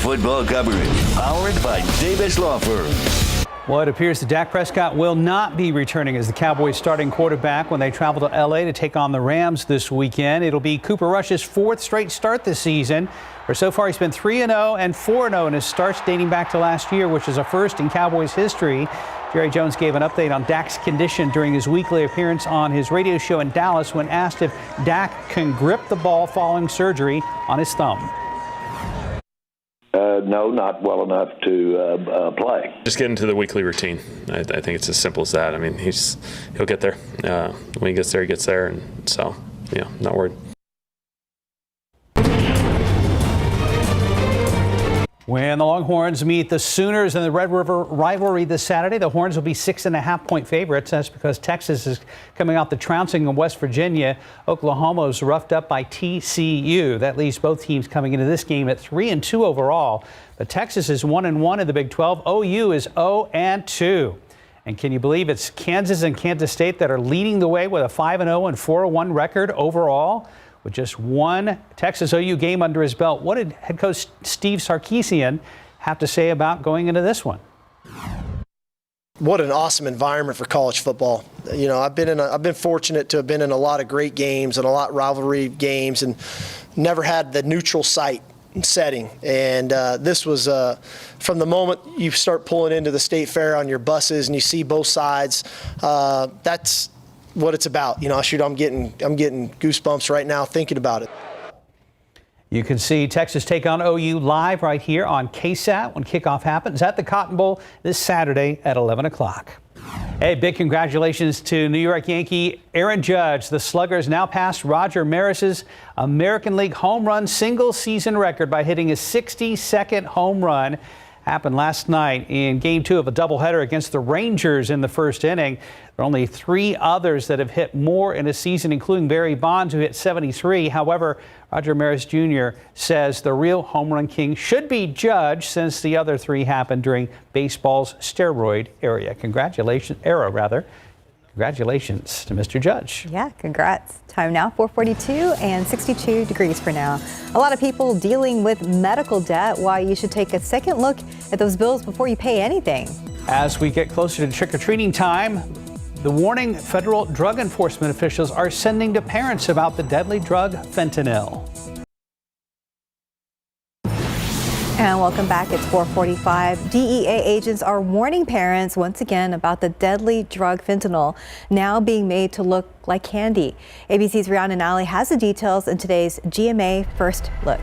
football coverage, powered by Davis Law Firm. Well, it appears that Dak Prescott will not be returning as the Cowboys starting quarterback when they travel to L.A. to take on the Rams this weekend. It'll be Cooper Rush's fourth straight start this season, where so far he's been 3-0 and 4-0 in his starts dating back to last year, which is a first in Cowboys history. Jerry Jones gave an update on Dak's condition during his weekly appearance on his radio show in Dallas when asked if Dak can grip the ball following surgery on his thumb. No, not well enough to play. Just get into the weekly routine. I think it's as simple as that. I mean, he'll get there. When he gets there, he gets there. And so, not worried. When the Longhorns meet the Sooners in the Red River rivalry this Saturday, the Horns will be 6.5-point favorites. That's because Texas is coming out the trouncing of West Virginia. Oklahoma is roughed up by TCU. That leaves both teams coming into this game at 3-2 overall. But Texas is 1-1 in the Big 12. OU is 0-2. And can you believe it's Kansas and Kansas State that are leading the way with a 5-0 and 4-1 record overall? With just one Texas OU game under his belt, what did head coach Steve Sarkisian have to say about going into this one? What an awesome environment for college football. I've been fortunate to have been in a lot of great games and a lot of rivalry games, and never had the neutral site setting. And this was from the moment you start pulling into the state fair on your buses and you see both sides. That's what it's about. I'm getting goosebumps right now thinking about it. You can see Texas take on OU live right here on KSAT when kickoff happens at the Cotton Bowl this Saturday at 11 o'clock. Hey, big congratulations to New York Yankee Aaron Judge. The Sluggers now passed Roger Maris's American League home run single season record by hitting his 62nd home run. Happened last night in Game 2 of a doubleheader against the Rangers in the first inning. There are only 3 others that have hit more in a season, including Barry Bonds, who hit 73. However, Roger Maris Jr. says the real home run king should be Judge, since the other 3 happened during baseball's steroid era. Congratulations to Mr. Judge. Yeah, congrats. Time now, 4:42 and 62 degrees for now. A lot of people dealing with medical debt. Why you should take a second look at those bills before you pay anything. As we get closer to trick-or-treating time, the warning federal drug enforcement officials are sending to parents about the deadly drug fentanyl. And welcome back. It's 4:45. DEA agents are warning parents once again about the deadly drug fentanyl, now being made to look like candy. ABC's Rhiannon Alley has the details in today's GMA First Look.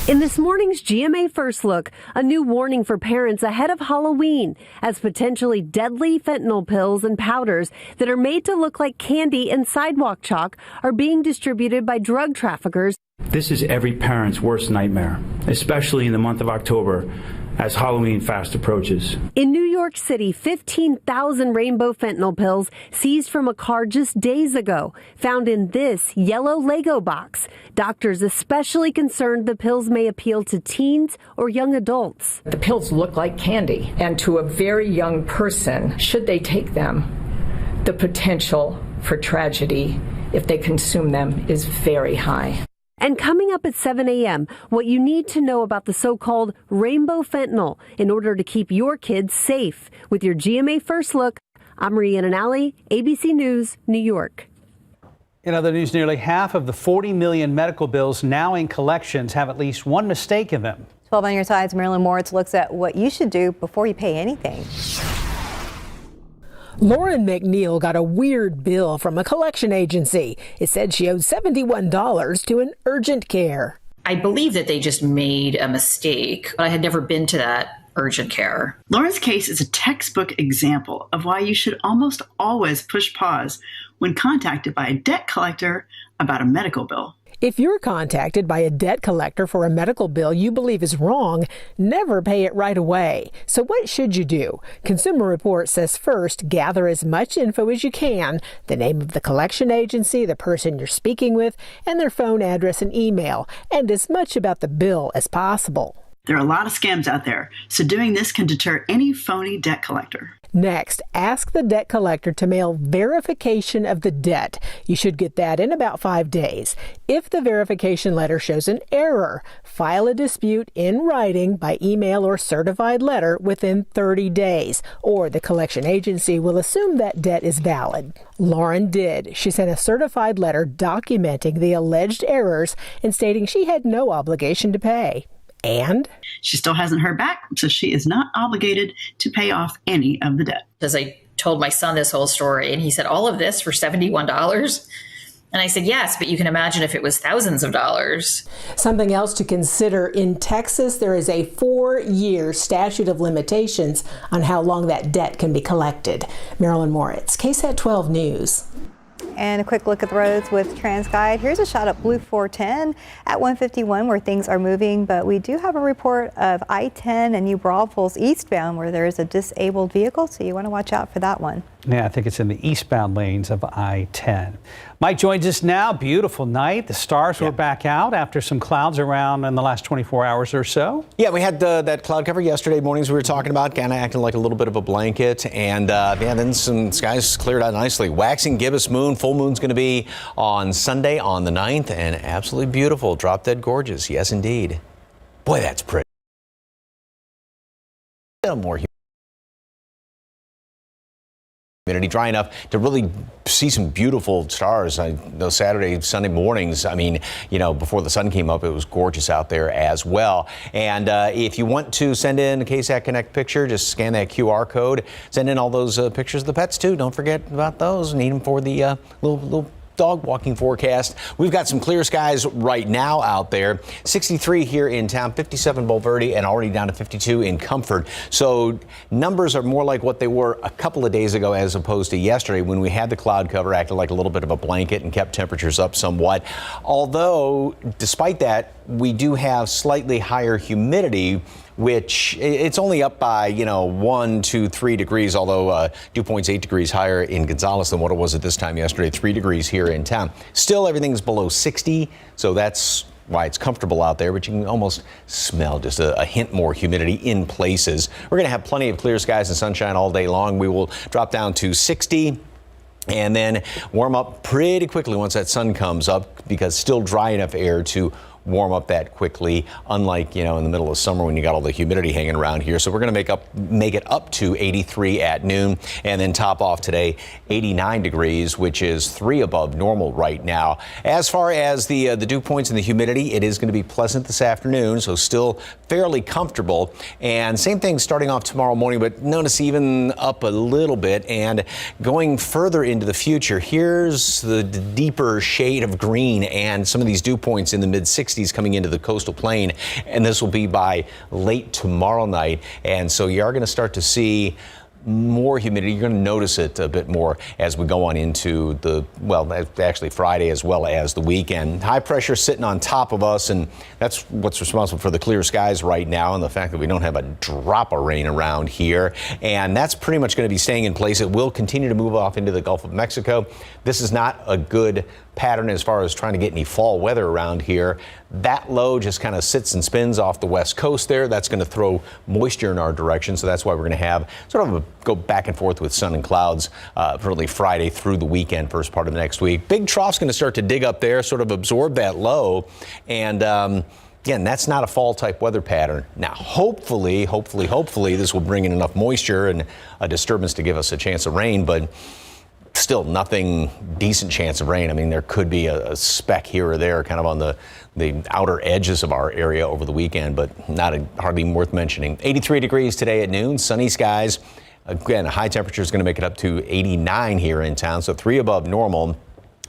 In this morning's GMA First Look, a new warning for parents ahead of Halloween, as potentially deadly fentanyl pills and powders that are made to look like candy and sidewalk chalk are being distributed by drug traffickers. This is every parent's worst nightmare, especially in the month of October as Halloween fast approaches. In New York City, 15,000 rainbow fentanyl pills seized from a car just days ago, found in this yellow Lego box. Doctors especially concerned the pills may appeal to teens or young adults. The pills look like candy, and to a very young person, should they take them, the potential for tragedy if they consume them is very high. And coming up at 7 a.m., what you need to know about the so-called rainbow fentanyl in order to keep your kids safe. With your GMA First Look, I'm Rhiannon Alley, ABC News, New York. In other news, nearly half of the 40 million medical bills now in collections have at least one mistake in them. 12 on your sides, Marilyn Moritz looks at what you should do before you pay anything. Lauren McNeil got a weird bill from a collection agency. It said she owed $71 to an urgent care. I believe that they just made a mistake, but I had never been to that urgent care. Lauren's case is a textbook example of why you should almost always push pause when contacted by a debt collector about a medical bill. If you're contacted by a debt collector for a medical bill you believe is wrong, never pay it right away. So what should you do? Consumer Reports says first, gather as much info as you can, the name of the collection agency, the person you're speaking with, and their phone address and email, and as much about the bill as possible. There are a lot of scams out there, so doing this can deter any phony debt collector. Next, ask the debt collector to mail verification of the debt. You should get that in about 5 days. If the verification letter shows an error, file a dispute in writing by email or certified letter within 30 days, or the collection agency will assume that debt is valid. Lauren did. She sent a certified letter documenting the alleged errors and stating she had no obligation to pay. And she still hasn't heard back, so she is not obligated to pay off any of the debt. Because I told my son this whole story, and he said, all of this for $71? And I said, yes, but you can imagine if it was thousands of dollars. Something else to consider, in Texas, there is a 4-year statute of limitations on how long that debt can be collected. Marilyn Moritz, KSAT 12 News. And a quick look at the roads with TransGuide. Here's a shot of Blue 410 at 151 where things are moving, but we do have a report of I-10 and New Braunfels eastbound where there is a disabled vehicle, so you want to watch out for that one. Yeah, I think it's in the eastbound lanes of I-10. Mike joins us now. Beautiful night. The stars were back out after some clouds around in the last 24 hours or so. Yeah, we had that cloud cover yesterday mornings we were talking about, kind of acting like a little bit of a blanket. And then some skies cleared out nicely. Waxing gibbous moon. Full moon's going to be on Sunday on the 9th. And absolutely beautiful. Drop dead gorgeous. Yes, indeed. Boy, that's pretty. More humidity, dry enough to really see some beautiful stars. Those Saturday, Sunday mornings, I mean, you know, before the sun came up, it was gorgeous out there as well. And if you want to send in a KSAT Connect picture, just scan that QR code. Send in all those pictures of the pets, too. Don't forget about those. Need them for the little dog walking forecast. We've got some clear skies right now out there. 63 here in town, 57 Bulverde, and already down to 52 in Comfort. So numbers are more like what they were a couple of days ago as opposed to yesterday when we had the cloud cover, acted like a little bit of a blanket and kept temperatures up somewhat. Although, despite that, we do have slightly higher humidity, which it's only up by, 1, 2, 3 degrees, although dew point's 8 degrees higher in Gonzales than what it was at this time yesterday, 3 degrees here in town. Still, everything's below 60, so that's why it's comfortable out there, but you can almost smell just a hint more humidity in places. We're going to have plenty of clear skies and sunshine all day long. We will drop down to 60. And then warm up pretty quickly once that sun comes up, because still dry enough air to warm up that quickly, unlike, in the middle of summer when you got all the humidity hanging around here. So we're going to make it up to 83 at noon, and then top off today 89 degrees, which is 3 above normal right now. As far as the dew points and the humidity, it is going to be pleasant this afternoon, so still fairly comfortable. And same thing starting off tomorrow morning, but notice even up a little bit. And going further into the future, here's the deeper shade of green and some of these dew points in the mid 60s coming into the coastal plain, and this will be by late tomorrow night. And so you are going to start to see more humidity. You're going to notice it a bit more as we go on into actually Friday as well as the weekend. High pressure sitting on top of us, and that's what's responsible for the clear skies right now and the fact that we don't have a drop of rain around here. And that's pretty much going to be staying in place. It will continue to move off into the Gulf of Mexico. This is not a good pattern as far as trying to get any fall weather around here. That low just kind of sits and spins off the west coast there. That's going to throw moisture in our direction, so that's why we're going to have sort of go back and forth with sun and clouds early Friday through the weekend, first part of next week. Big trough's going to start to dig up there, sort of absorb that low, and again, that's not a fall type weather pattern. Now, hopefully, this will bring in enough moisture and a disturbance to give us a chance of rain, but still nothing decent chance of rain. I mean, there could be a speck here or there kind of on the outer edges of our area over the weekend, but hardly worth mentioning. 83 degrees today at noon, sunny skies. Again, a high temperature is going to make it up to 89 here in town, so 3 above normal.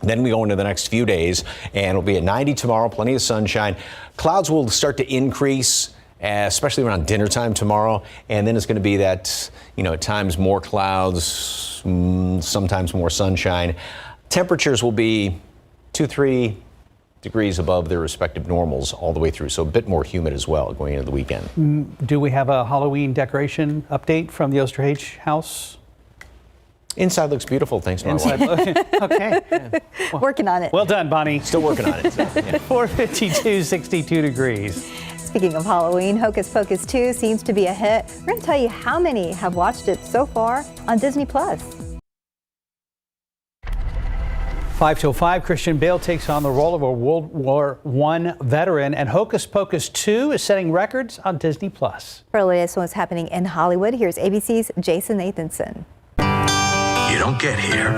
Then we go into the next few days, and it'll be at 90 tomorrow, plenty of sunshine. Clouds will start to increase, especially around dinner time tomorrow, and then it's going to be that, at times more clouds, sometimes more sunshine. Temperatures will be 2-3 degrees above their respective normals all the way through, so a bit more humid as well going into the weekend. Do we have a Halloween decoration update from the Osterhage house? Inside looks beautiful, thanks to my wife. Okay. Working on it. Well done, Bonnie. Still working on it. So, yeah. 452, 62 degrees. Speaking of Halloween, Hocus Pocus 2 seems to be a hit. We're going to tell you how many have watched it so far on Disney+. 5 till 5, Christian Bale takes on the role of a World War I veteran, and Hocus Pocus 2 is setting records on Disney+. For the latest on what's happening in Hollywood, here's ABC's Jason Nathanson. You don't get here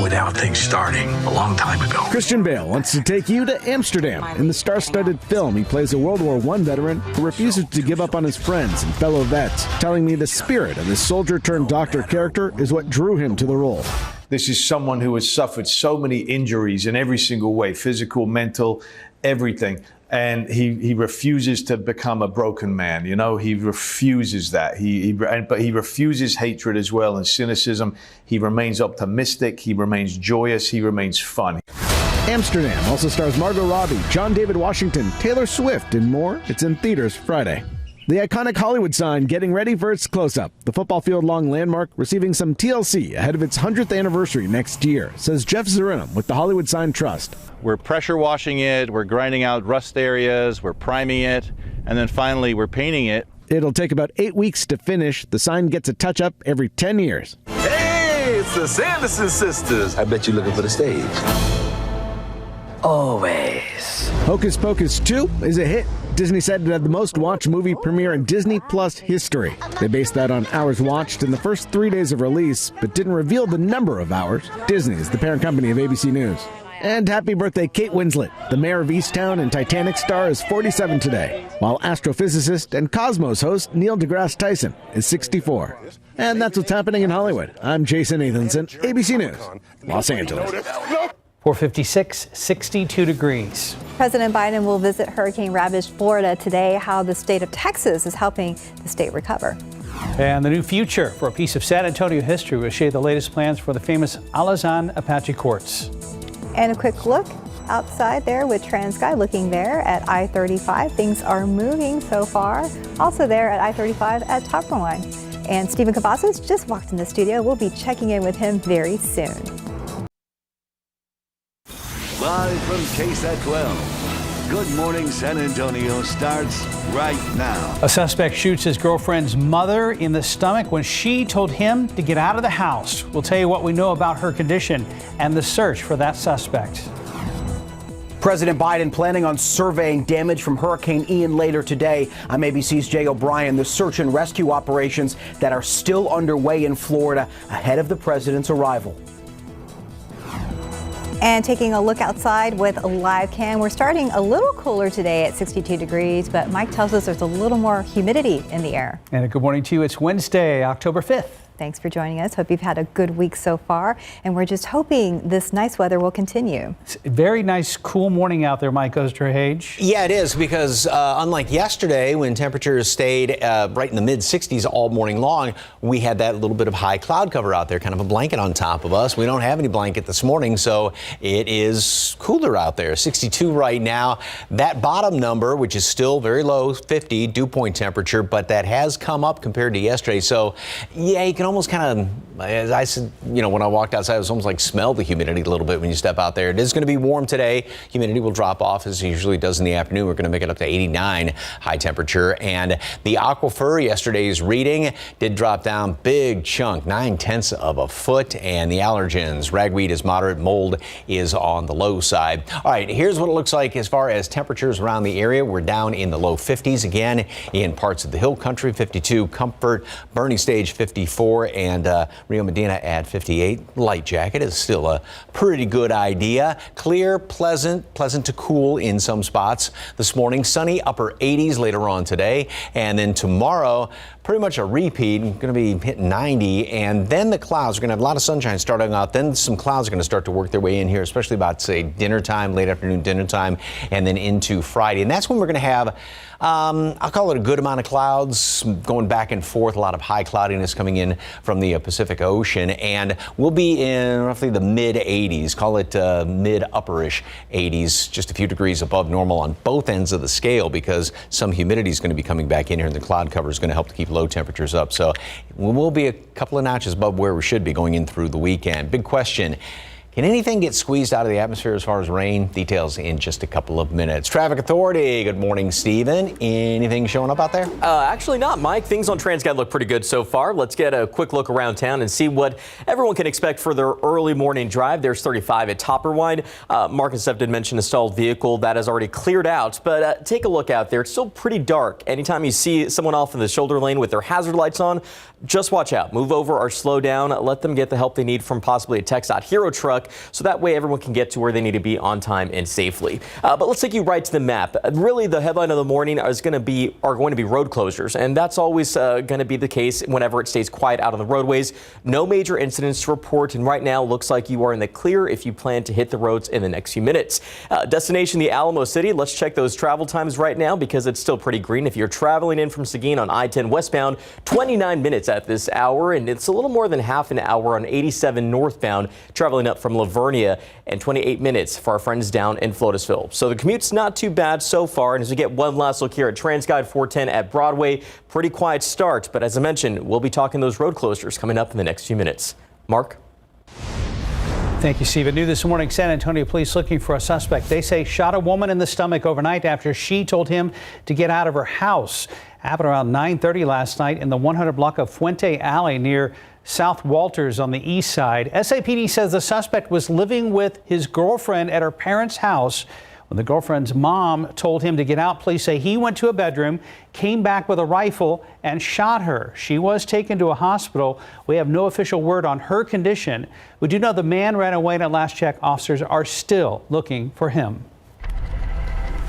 without things starting a long time ago. Christian Bale wants to take you to Amsterdam. In the star-studded film, he plays a World War I veteran who refuses to give up on his friends and fellow vets, telling me the spirit of this soldier-turned-doctor character is what drew him to the role. This is someone who has suffered so many injuries in every single way, physical, mental, everything. And he refuses to become a broken man. You know, he refuses that. But he refuses hatred as well and cynicism. He remains optimistic. He remains joyous. He remains fun. Amsterdam also stars Margot Robbie, John David Washington, Taylor Swift, and more. It's in theaters Friday. The iconic Hollywood sign getting ready for its close-up. The football field-long landmark receiving some TLC ahead of its 100th anniversary next year, says Jeff Zarinum with the Hollywood Sign Trust. We're pressure washing it, we're grinding out rust areas, we're priming it, and then finally we're painting it. It'll take about 8 weeks to finish. The sign gets a touch-up every 10 years. Hey, it's the Sanderson sisters. I bet you're looking for the stage. Always. Hocus Pocus 2 is a hit. Disney said it had the most watched movie premiere in Disney Plus history. They based that on hours watched in the first 3 days of release, but didn't reveal the number of hours. Disney is the parent company of ABC News. And happy birthday, Kate Winslet. The mayor of Easttown and Titanic star is 47 today, while astrophysicist and Cosmos host Neil deGrasse Tyson is 64. And that's what's happening in Hollywood. I'm Jason Nathanson, ABC News, Los Angeles. 456, 62 degrees. President Biden will visit hurricane-ravaged Florida today. How the state of Texas is helping the state recover. And the new future for a piece of San Antonio history will share the latest plans for the famous Alazan Apache Courts. And a quick look outside there with TransSky looking there at I-35. Things are moving so far. Also there at I-35 at Top Line. And Stephen Cavazos just walked in the studio. We'll be checking in with him very soon. Live from KSAT 12. Good Morning San Antonio starts right now. A suspect shoots his girlfriend's mother in the stomach when she told him to get out of the house. We'll tell you what we know about her condition and the search for that suspect. President Biden planning on surveying damage from Hurricane Ian later today. I'm ABC's Jay O'Brien. The search and rescue operations that are still underway in Florida ahead of the president's arrival. And taking a look outside with a live cam, we're starting a little cooler today at 62 degrees, but Mike tells us there's a little more humidity in the air. And a good morning to you. It's Wednesday, October 5th. Thanks for joining us. Hope you've had a good week so far. And we're just hoping this nice weather will continue. It's a very nice, cool morning out there, Mike Osterhage. Yeah, it is, because unlike yesterday when temperatures stayed right in the mid-60s all morning long, we had that little bit of high cloud cover out there, kind of a blanket on top of us. We don't have any blanket this morning, so it is cooler out there. 62 right now. That bottom number, which is still very low, 50 dew point temperature, but that has come up compared to yesterday. So, yeah, you can almost kind of, as I said, you know, when I walked outside, it was almost like smell the humidity a little bit when you step out there. It is going to be warm today. Humidity will drop off as it usually does in the afternoon. We're going to make it up to 89 high temperature. And the aquifer, yesterday's reading, did drop down big chunk, 9/10 of a foot. And the allergens, ragweed is moderate, mold is on the low side. All right, here's what it looks like as far as temperatures around the area. We're down in the low 50s again in parts of the hill country, 52 Comfort, Bernie Stage 54. And Rio Medina at 58. Light jacket is still a pretty good idea. Clear, pleasant to cool in some spots this morning. Sunny, upper 80s later on today. And then tomorrow, pretty much a repeat. Going to be hitting 90. And then the clouds. We're going to have a lot of sunshine starting out. Then some clouds are going to start to work their way in here, especially about, say, dinner time, late afternoon dinner time, and then into Friday. And that's when we're going to have, I'll call it a good amount of clouds going back and forth. A lot of high cloudiness coming in from the Pacific Ocean. And we'll be in roughly the mid 80s. Call it mid upperish 80s, just a few degrees above normal on both ends of the scale, because some humidity is going to be coming back in here, and the cloud cover is going to help to keep low temperatures up. So we will be a couple of notches above where we should be going in through the weekend. Big question. Can anything get squeezed out of the atmosphere as far as rain? Details in just a couple of minutes. Traffic Authority, good morning, Stephen. Anything showing up out there? Actually not, Mike. Things on TransGuide look pretty good so far. Let's get a quick look around town and see what everyone can expect for their early morning drive. There's 35 at Topperwine. Mark and Steph did mention a stalled vehicle that has already cleared out, but take a look out there. It's still pretty dark. Anytime you see someone off in the shoulder lane with their hazard lights on, just watch out. Move over or slow down. Let them get the help they need from possibly a KSAT Hero truck, so that way everyone can get to where they need to be on time and safely. But let's take you right to the map. Really, the headline of the morning are going to be road closures, and that's always going to be the case whenever it stays quiet out on the roadways. No major incidents to report, and right now looks like you are in the clear if you plan to hit the roads in the next few minutes. Destination the Alamo City. Let's check those travel times right now because it's still pretty green. If you're traveling in from Seguin on I-10 westbound, 29 minutes at this hour, and it's a little more than half an hour on 87 northbound traveling up from Lavernia, and 28 minutes for our friends down in Flotusville. So the commute's not too bad so far. And as we get one last look here at TransGuide 410 at Broadway, pretty quiet start. But as I mentioned, we'll be talking those road closures coming up in the next few minutes. Mark? Thank you, Stephen. New this morning, San Antonio police looking for a suspect. They say shot a woman in the stomach overnight after she told him to get out of her house. Happened around 9:30 last night in the 100 block of Fuente Alley near South Walters on the east side. SAPD says the suspect was living with his girlfriend at her parents' house. When the girlfriend's mom told him to get out, police say he went to a bedroom, came back with a rifle, and shot her. She was taken to a hospital. We have no official word on her condition. We do know the man ran away, and at last check, officers are still looking for him.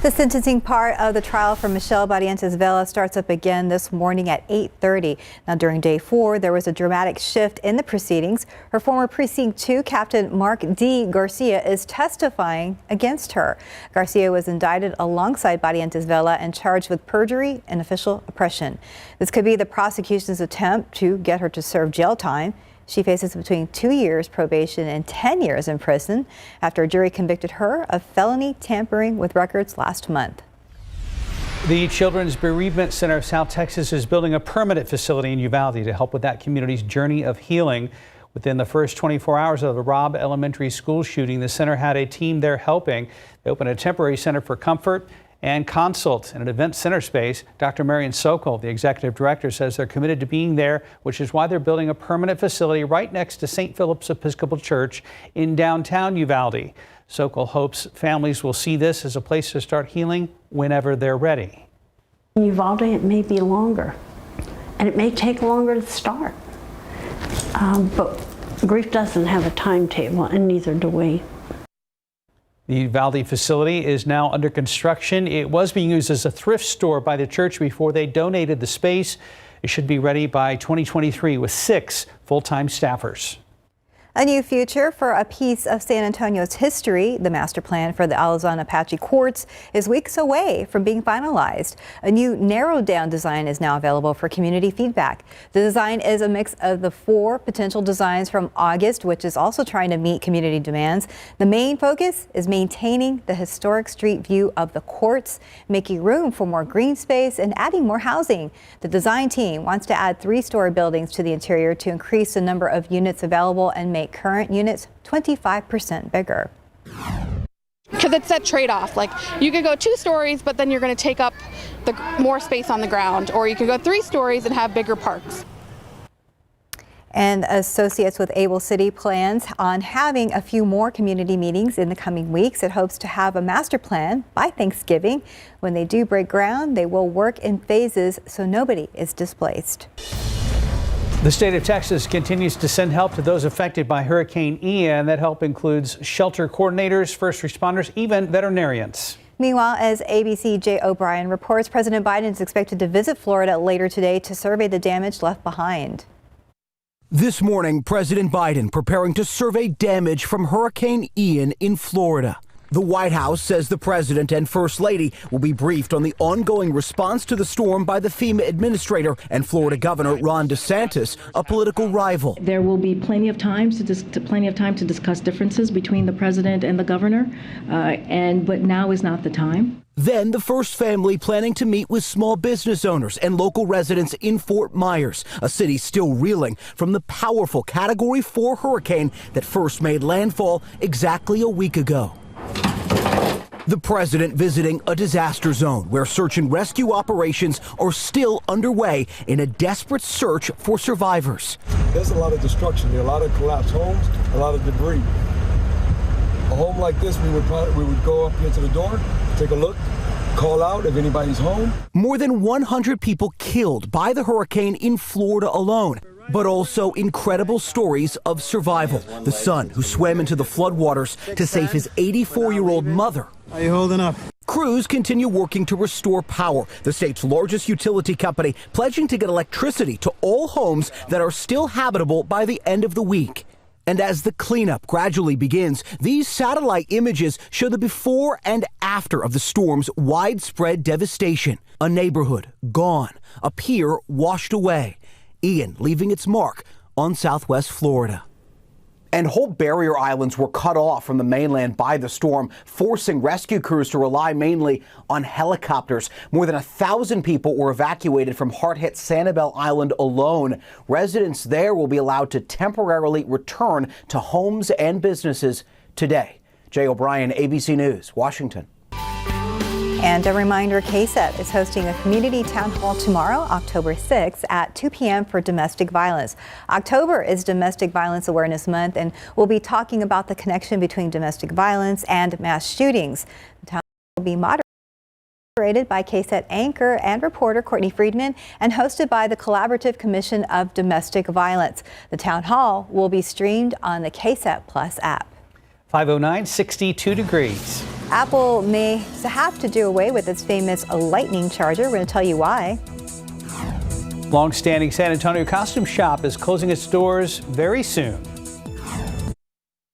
The sentencing part of the trial for Michelle Barrientos Vela starts up again this morning at 8:30. Now, during day 4, there was a dramatic shift in the proceedings. Her former Precinct 2 Captain Mark D. Garcia is testifying against her. Garcia was indicted alongside Barrientos Vela and charged with perjury and official oppression. This could be the prosecution's attempt to get her to serve jail time. She faces between 2 years probation and 10 years in prison after a jury convicted her of felony tampering with records last month. The Children's Bereavement Center of South Texas is building a permanent facility in Uvalde to help with that community's journey of healing. Within the first 24 hours of the Robb Elementary School shooting, the center had a team there helping. They opened a temporary center for comfort and consult in an event center space. Dr. Marion Sokol, the executive director, says they're committed to being there, which is why they're building a permanent facility right next to St. Philip's Episcopal Church in downtown Uvalde. Sokol hopes families will see this as a place to start healing whenever they're ready. In Uvalde, it may be longer, and it may take longer to start. But grief doesn't have a timetable, and neither do we. The Uvalde facility is now under construction. It was being used as a thrift store by the church before they donated the space. It should be ready by 2023 with 6 full-time staffers. A new future for a piece of San Antonio's history. The master plan for the Alazan Apache Courts is weeks away from being finalized. A new narrowed down design is now available for community feedback. The design is a mix of the 4 potential designs from August, which is also trying to meet community demands. The main focus is maintaining the historic street view of the courts, making room for more green space and adding more housing. The design team wants to add 3-story buildings to the interior to increase the number of units available and make current units 25% bigger. Because it's that trade-off. Like, you could go 2 stories, but then you're going to take up more space on the ground, or you could go 3 stories and have bigger parks. And associates with Able City plans on having a few more community meetings in the coming weeks. It hopes to have a master plan by Thanksgiving. When they do break ground, they will work in phases so nobody is displaced. The state of Texas continues to send help to those affected by Hurricane Ian. That help includes shelter coordinators, first responders, even veterinarians. Meanwhile, as ABC Jay O'Brien reports, President Biden is expected to visit Florida later today to survey the damage left behind. This morning, President Biden preparing to survey damage from Hurricane Ian in Florida. The White House says the president and First Lady will be briefed on the ongoing response to the storm by the FEMA administrator and Florida Governor Ron DeSantis, a political rival. There will be plenty of time to discuss differences between the president and the governor, but now is not the time. Then the first family planning to meet with small business owners and local residents in Fort Myers, a city still reeling from the powerful Category 4 hurricane that first made landfall exactly a week ago. The president visiting a disaster zone where search and rescue operations are still underway in a desperate search for survivors. There's a lot of destruction there, a lot of collapsed homes, a lot of debris. A home like this, we would go up here to the door, take a look, call out if anybody's home. More than 100 people killed by the hurricane in Florida alone, but also incredible stories of survival. The son who swam into the floodwaters to save his 84-year-old mother. How you holding up? Crews continue working to restore power. The state's largest utility company pledging to get electricity to all homes that are still habitable by the end of the week. And as the cleanup gradually begins, these satellite images show the before and after of the storm's widespread devastation. A neighborhood gone, a pier washed away. Ian leaving its mark on Southwest Florida. And whole barrier islands were cut off from the mainland by the storm, forcing rescue crews to rely mainly on helicopters. More than 1,000 people were evacuated from hard-hit Sanibel Island alone. Residents there will be allowed to temporarily return to homes and businesses today. Jay O'Brien, ABC News, Washington. And a reminder, KSAT is hosting a community town hall tomorrow, October 6th at 2 p.m. for domestic violence. October is Domestic Violence Awareness Month, and we'll be talking about the connection between domestic violence and mass shootings. The town hall will be moderated by KSAT anchor and reporter Courtney Friedman and hosted by the Collaborative Commission of Domestic Violence. The town hall will be streamed on the KSAT Plus app. 509, 62 degrees. Apple may have to do away with its famous lightning charger. We're going to tell you why. Long-standing San Antonio costume shop is closing its doors very soon.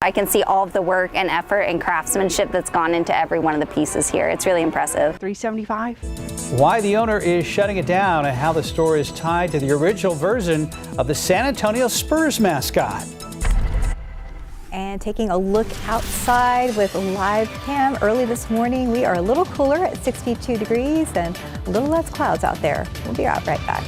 I can see all of the work and effort and craftsmanship that's gone into every one of the pieces here. It's really impressive. $375. Why the owner is shutting it down and how the store is tied to the original version of the San Antonio Spurs mascot. And taking a look outside with live cam early this morning, we are a little cooler at 62 degrees and a little less clouds out there. We'll be right back.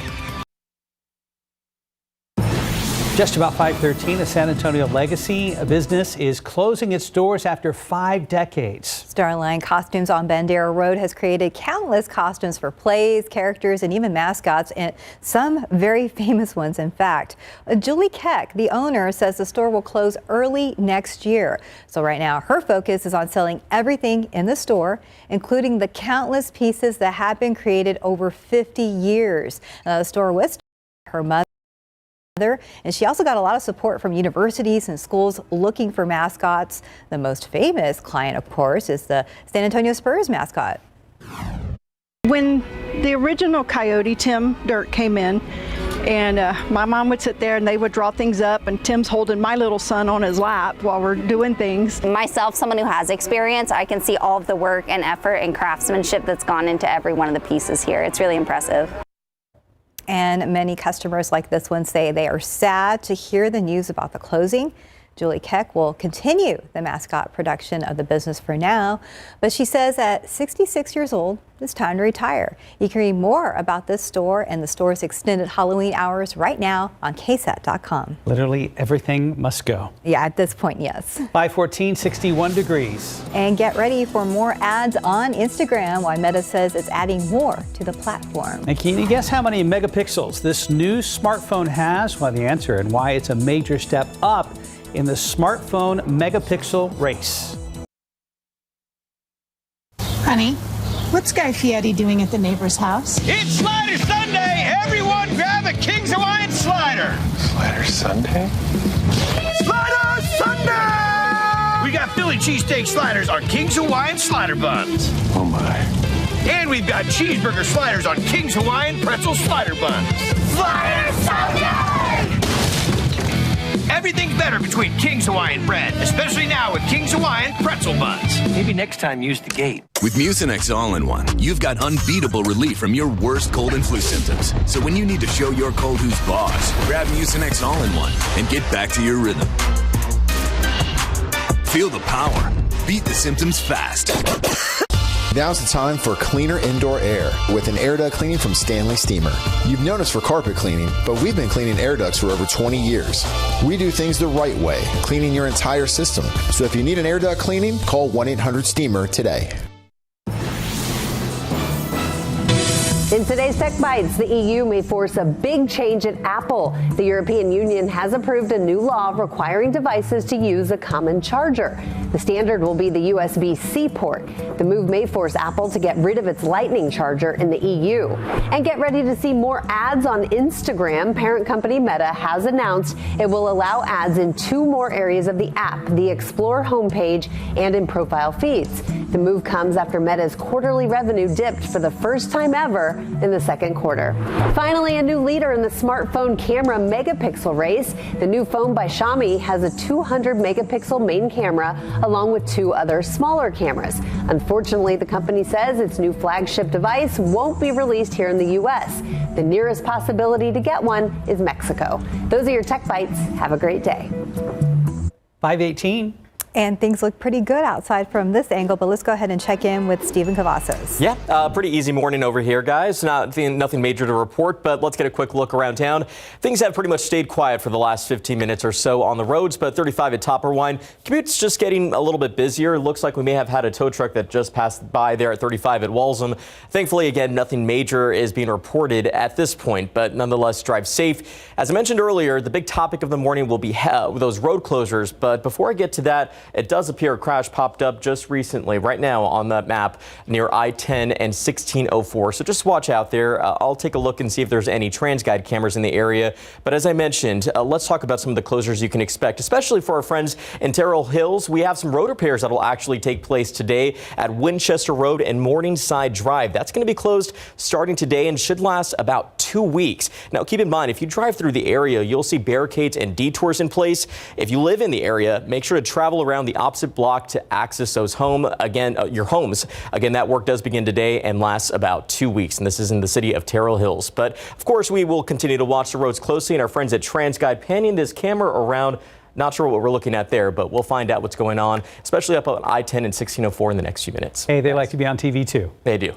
Just about 5:13, the San Antonio Legacy business is closing its doors after 5 decades. Starline Costumes on Bandera Road has created countless costumes for plays, characters, and even mascots, and some very famous ones, in fact. Julie Keck, the owner, says the store will close early next year. So right now, her focus is on selling everything in the store, including the countless pieces that have been created over 50 years. The store was her mother. And she also got a lot of support from universities and schools looking for mascots. The most famous client, of course, is the San Antonio Spurs mascot. When the original Coyote, Tim Dirt, came in, and my mom would sit there and they would draw things up, and Tim's holding my little son on his lap while we're doing things. Myself, someone who has experience, I can see all of the work and effort and craftsmanship that's gone into every one of the pieces here. It's really impressive. And many customers like this one say they are sad to hear the news about the closing. Julie Keck will continue the mascot production of the business for now, but she says at 66 years old, it's time to retire. You can read more about this store and the store's extended Halloween hours right now on KSAT.com. Literally everything must go. Yeah, at this point, yes. 5:14, 61 degrees. And get ready for more ads on Instagram, why Meta says it's adding more to the platform. And can you guess how many megapixels this new smartphone has? Well, the answer and why it's a major step up in the smartphone megapixel race. Honey, what's Guy Fieri doing at the neighbor's house? It's Slider Sunday! Everyone grab a King's Hawaiian slider! Slider Sunday? Slider Sunday! We got Philly cheesesteak sliders on King's Hawaiian slider buns. Oh my. And we've got cheeseburger sliders on King's Hawaiian pretzel slider buns. Slider Sunday! Everything's better between King's Hawaiian bread, especially now with King's Hawaiian pretzel buns. Maybe next time use the gate. With Mucinex All-in-One, you've got unbeatable relief from your worst cold and flu symptoms. So when you need to show your cold who's boss, grab Mucinex All-in-One and get back to your rhythm. Feel the power. Beat the symptoms fast. Now's the time for cleaner indoor air with an air duct cleaning from Stanley Steamer. You've known us for carpet cleaning, but we've been cleaning air ducts for over 20 years. We do things the right way, cleaning your entire system. So if you need an air duct cleaning, call 1-800-STEAMER today. In today's Tech Bites, the EU may force a big change at Apple. The European Union has approved a new law requiring devices to use a common charger. The standard will be the USB-C port. The move may force Apple to get rid of its Lightning charger in the EU. And get ready to see more ads on Instagram. Parent company Meta has announced it will allow ads in 2 more areas of the app, the Explore homepage and in profile feeds. The move comes after Meta's quarterly revenue dipped for the first time ever in the second quarter. Finally, a new leader in the smartphone camera megapixel race. The new phone by Xiaomi has a 200 megapixel main camera along with 2 other smaller cameras. Unfortunately, the company says its new flagship device won't be released here in the U.S. The nearest possibility to get one is Mexico. Those are your Tech Bites. Have a great day. 5:18. And things look pretty good outside from this angle, but let's go ahead and check in with Stephen Cavazos. Yeah, pretty easy morning over here, guys. Nothing major to report, but let's get a quick look around town. Things have pretty much stayed quiet for the last 15 minutes or so on the roads, but 35 at Topperwine. Commute's just getting a little bit busier. It looks like we may have had a tow truck that just passed by there at 35 at Walsham. Thankfully, again, nothing major is being reported at this point, but nonetheless, drive safe. As I mentioned earlier, the big topic of the morning will be those road closures, but before I get to that, it does appear a crash popped up just recently, right now on that map near I-10 and 1604. So just watch out there. I'll take a look and see if there's any TransGuide cameras in the area. But as I mentioned, let's talk about some of the closures you can expect, especially for our friends in Terrell Hills. We have some road repairs that will actually take place today at Winchester Road and Morningside Drive. That's going to be closed starting today and should last about 2 weeks. Now, keep in mind, if you drive through the area, you'll see barricades and detours in place. If you live in the area, make sure to travel around the opposite block to access those your homes. Again, that work does begin today and lasts about 2 weeks, and this is in the city of Terrell Hills. But of course, we will continue to watch the roads closely, and our friends at TransGuide panning this camera around. Not sure what we're looking at there, but we'll find out what's going on, especially up on I-10 and 1604 in the next few minutes. Hey, they like to be on TV too. They do.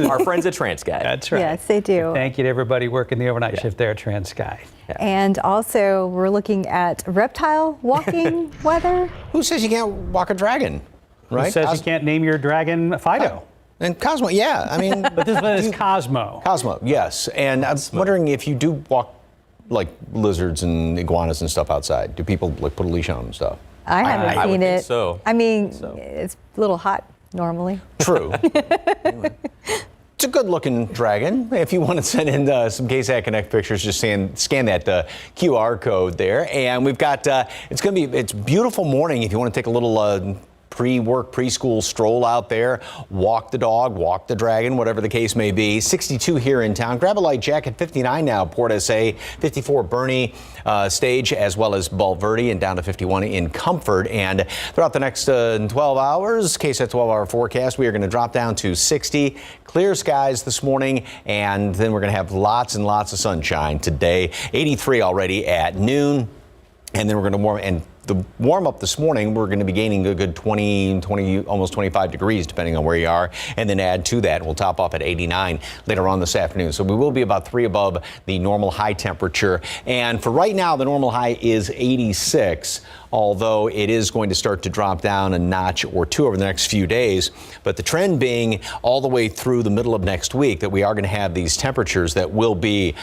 Our friends at TransGuide. That's right. Yes, they do. Thank you to everybody working the overnight shift there at TransGuide. Yeah. And also, we're looking at reptile walking weather. Who says you can't walk a dragon? Right? Who says you can't name your dragon Fido? And Cosmo, yeah. I mean, but this one is Cosmo. Cosmo, yes. And I'm wondering if you do walk like lizards and iguanas and stuff outside. Do people like put a leash on them and stuff? I haven't seen it. So. I mean, it's a little hot normally. True. Anyway. It's a good-looking dragon. If you want to send in some KSAT Connect pictures, just scan that QR code there. And we've got it's a beautiful morning. If you want to take a little pre-work, preschool stroll out there, walk the dog, walk the dragon, whatever the case may be. 62 here in town. Grab a light jacket. 59 now, Port SA. 54 Bernie Stage, as well as Bulverde, and down to 51 in Comfort. And throughout the next 12 hours, KSAT 12-hour forecast, we are going to drop down to 60. Clear skies this morning, and then we're going to have lots and lots of sunshine today. 83 already at noon, and then we're going to the warm up this morning, we're going to be gaining a good 20, almost 25 degrees, depending on where you are. And then add to that, we'll top off at 89 later on this afternoon. So we will be about 3 above the normal high temperature. And for right now, the normal high is 86, although it is going to start to drop down a notch or 2 over the next few days. But the trend being all the way through the middle of next week that we are going to have these temperatures that will be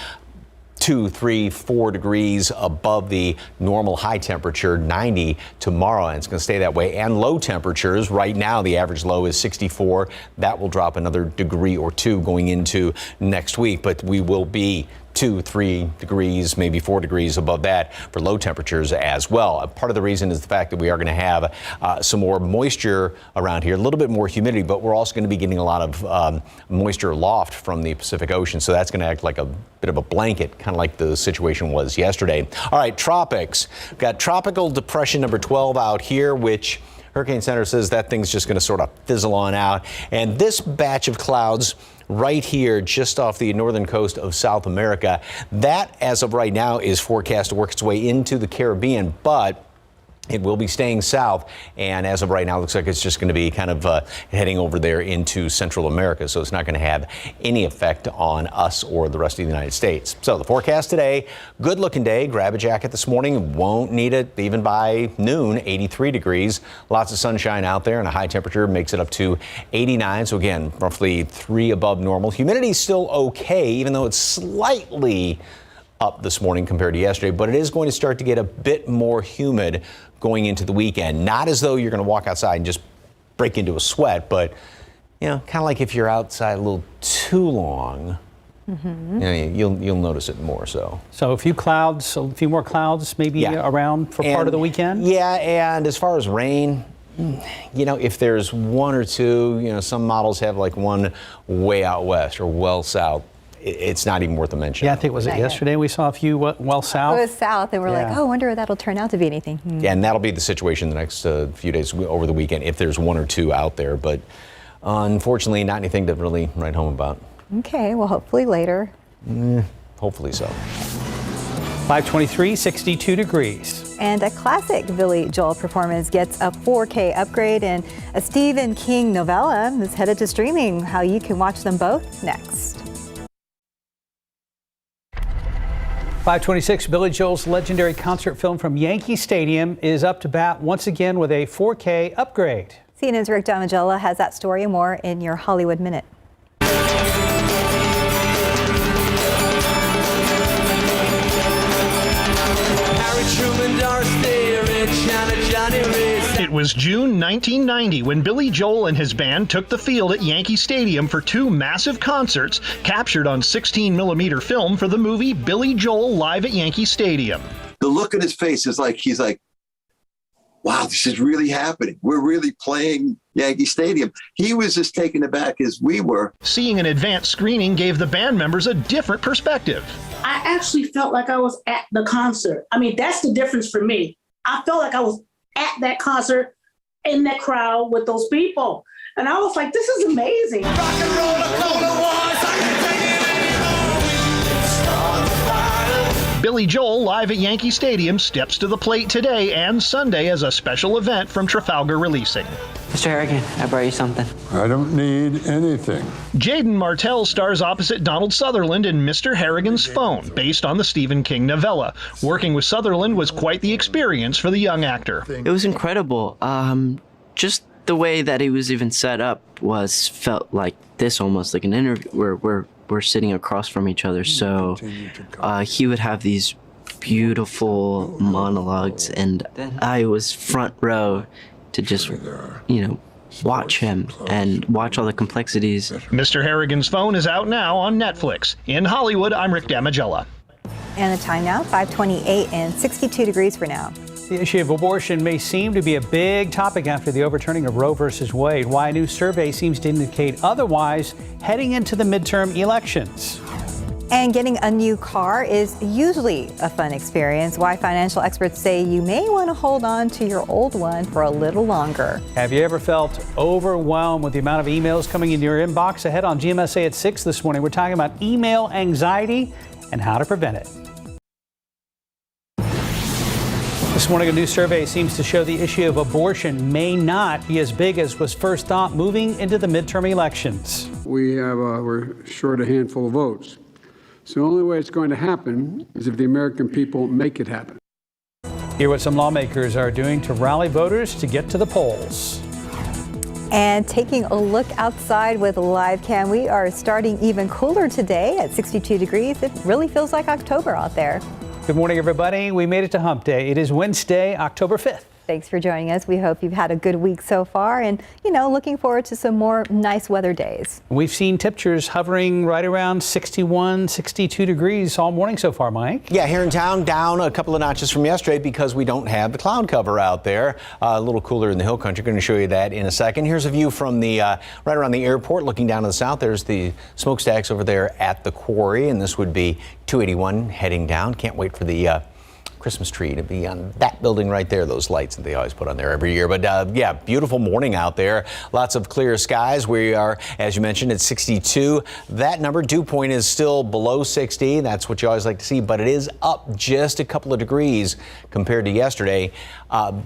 2, 3, 4 degrees above the normal high temperature, 90 tomorrow, and it's going to stay that way. And low temperatures, right now the average low is 64. That will drop another degree or 2 going into next week, but we will be 2, 3 degrees, maybe 4 degrees above that for low temperatures as well. Part of the reason is the fact that we are going to have some more moisture around here, a little bit more humidity, but we're also going to be getting a lot of moisture loft from the Pacific Ocean. So that's going to act like a bit of a blanket, kind of like the situation was yesterday. All right, tropics. We've got tropical depression number 12 out here, which Hurricane Center says that thing's just going to sort of fizzle on out. And this batch of clouds right here, just off the northern coast of South America, that, as of right now, is forecast to work its way into the Caribbean. But It will be staying south, and as of right now, it looks like it's just going to be kind of heading over there into Central America, so it's not going to have any effect on us or the rest of the United States. So the forecast today, good-looking day. Grab a jacket this morning. Won't need it even by noon, 83 degrees. Lots of sunshine out there, and a high temperature makes it up to 89. So again, roughly 3 above normal. Humidity is still okay, even though it's slightly up this morning compared to yesterday, but it is going to start to get a bit more humid going into the weekend. Not as though you're going to walk outside and just break into a sweat, but you know, kind of like if you're outside a little too long, you know, you'll notice it more so. So a few more clouds maybe around for part of the weekend? Yeah, and as far as rain, you know, if there's 1 or 2, you know, some models have like one way out west or well south. It's not even worth a mention. Yeah, I think, was it yesterday we saw a few well south? It was south, and we're like, oh, I wonder if that'll turn out to be anything. Yeah, and that'll be the situation the next few days over the weekend if there's 1 or 2 out there. But unfortunately, not anything to really write home about. Okay, well, hopefully later. Hopefully so. 523, 62 degrees. And a classic Billy Joel performance gets a 4K upgrade, and a Stephen King novella is headed to streaming. How you can watch them both next. 526, Billy Joel's legendary concert film from Yankee Stadium is up to bat once again with a 4K upgrade. CNN's Rick Damigella has that story and more in your Hollywood Minute. It was June 1990 when Billy Joel and his band took the field at Yankee Stadium for 2 massive concerts captured on 16mm film for the movie Billy Joel Live at Yankee Stadium. The look on his face is like, he's like, wow, this is really happening. We're really playing Yankee Stadium. He was as taken aback as we were. Seeing an advanced screening gave the band members a different perspective. I actually felt like I was at the concert. I mean, that's the difference for me. I felt like I was at that concert in that crowd with those people. And I was like, this is amazing. Rock and roll, Billy Joel Live at Yankee Stadium steps to the plate today and Sunday as a special event from Trafalgar Releasing. Mr. Harrigan, I brought you something. I don't need anything. Jaden Martell stars opposite Donald Sutherland in Mr. Harrigan's Phone, based on the Stephen King novella. Working with Sutherland was quite the experience for the young actor. It was incredible. Just the way that he was even set up felt like this, almost like an interview where we're sitting across from each other. So he would have these beautiful monologues, and I was front row to just, you know, watch him and watch all the complexities. Mr. Harrigan's Phone is out now on Netflix. In Hollywood, I'm Rick Damigella. And the time now, 5:28 and 62 degrees for now. The issue of abortion may seem to be a big topic after the overturning of Roe versus Wade. Why a new survey seems to indicate otherwise heading into the midterm elections. And getting a new car is usually a fun experience. Why financial experts say you may want to hold on to your old one for a little longer. Have you ever felt overwhelmed with the amount of emails coming into your inbox? Ahead on GMSA at 6 this morning, we're talking about email anxiety and how to prevent it. This morning, a new survey seems to show the issue of abortion may not be as big as was first thought moving into the midterm elections. We're short a handful of votes. So the only way it's going to happen is if the American people make it happen. Hear what some lawmakers are doing to rally voters to get to the polls. And taking a look outside with live cam, we are starting even cooler today at 62 degrees. It really feels like October out there. Good morning, everybody. We made it to Hump Day. It is Wednesday, October 5th. Thanks for joining us. We hope you've had a good week so far and, looking forward to some more nice weather days. We've seen temperatures hovering right around 61, 62 degrees all morning so far, Mike. Yeah, here in town, down a couple of notches from yesterday because we don't have the cloud cover out there. A little cooler in the hill country. Going to show you that in a second. Here's a view from the right around the airport looking down to the south. There's the smokestacks over there at the quarry, and this would be 281 heading down. Can't wait for the Christmas tree to be on that building right there, those lights that they always put on there every year. But yeah, beautiful morning out there. Lots of clear skies. We are, as you mentioned, at 62. That number, dew point, is still below 60. That's what you always like to see, but it is up just a couple of degrees compared to yesterday,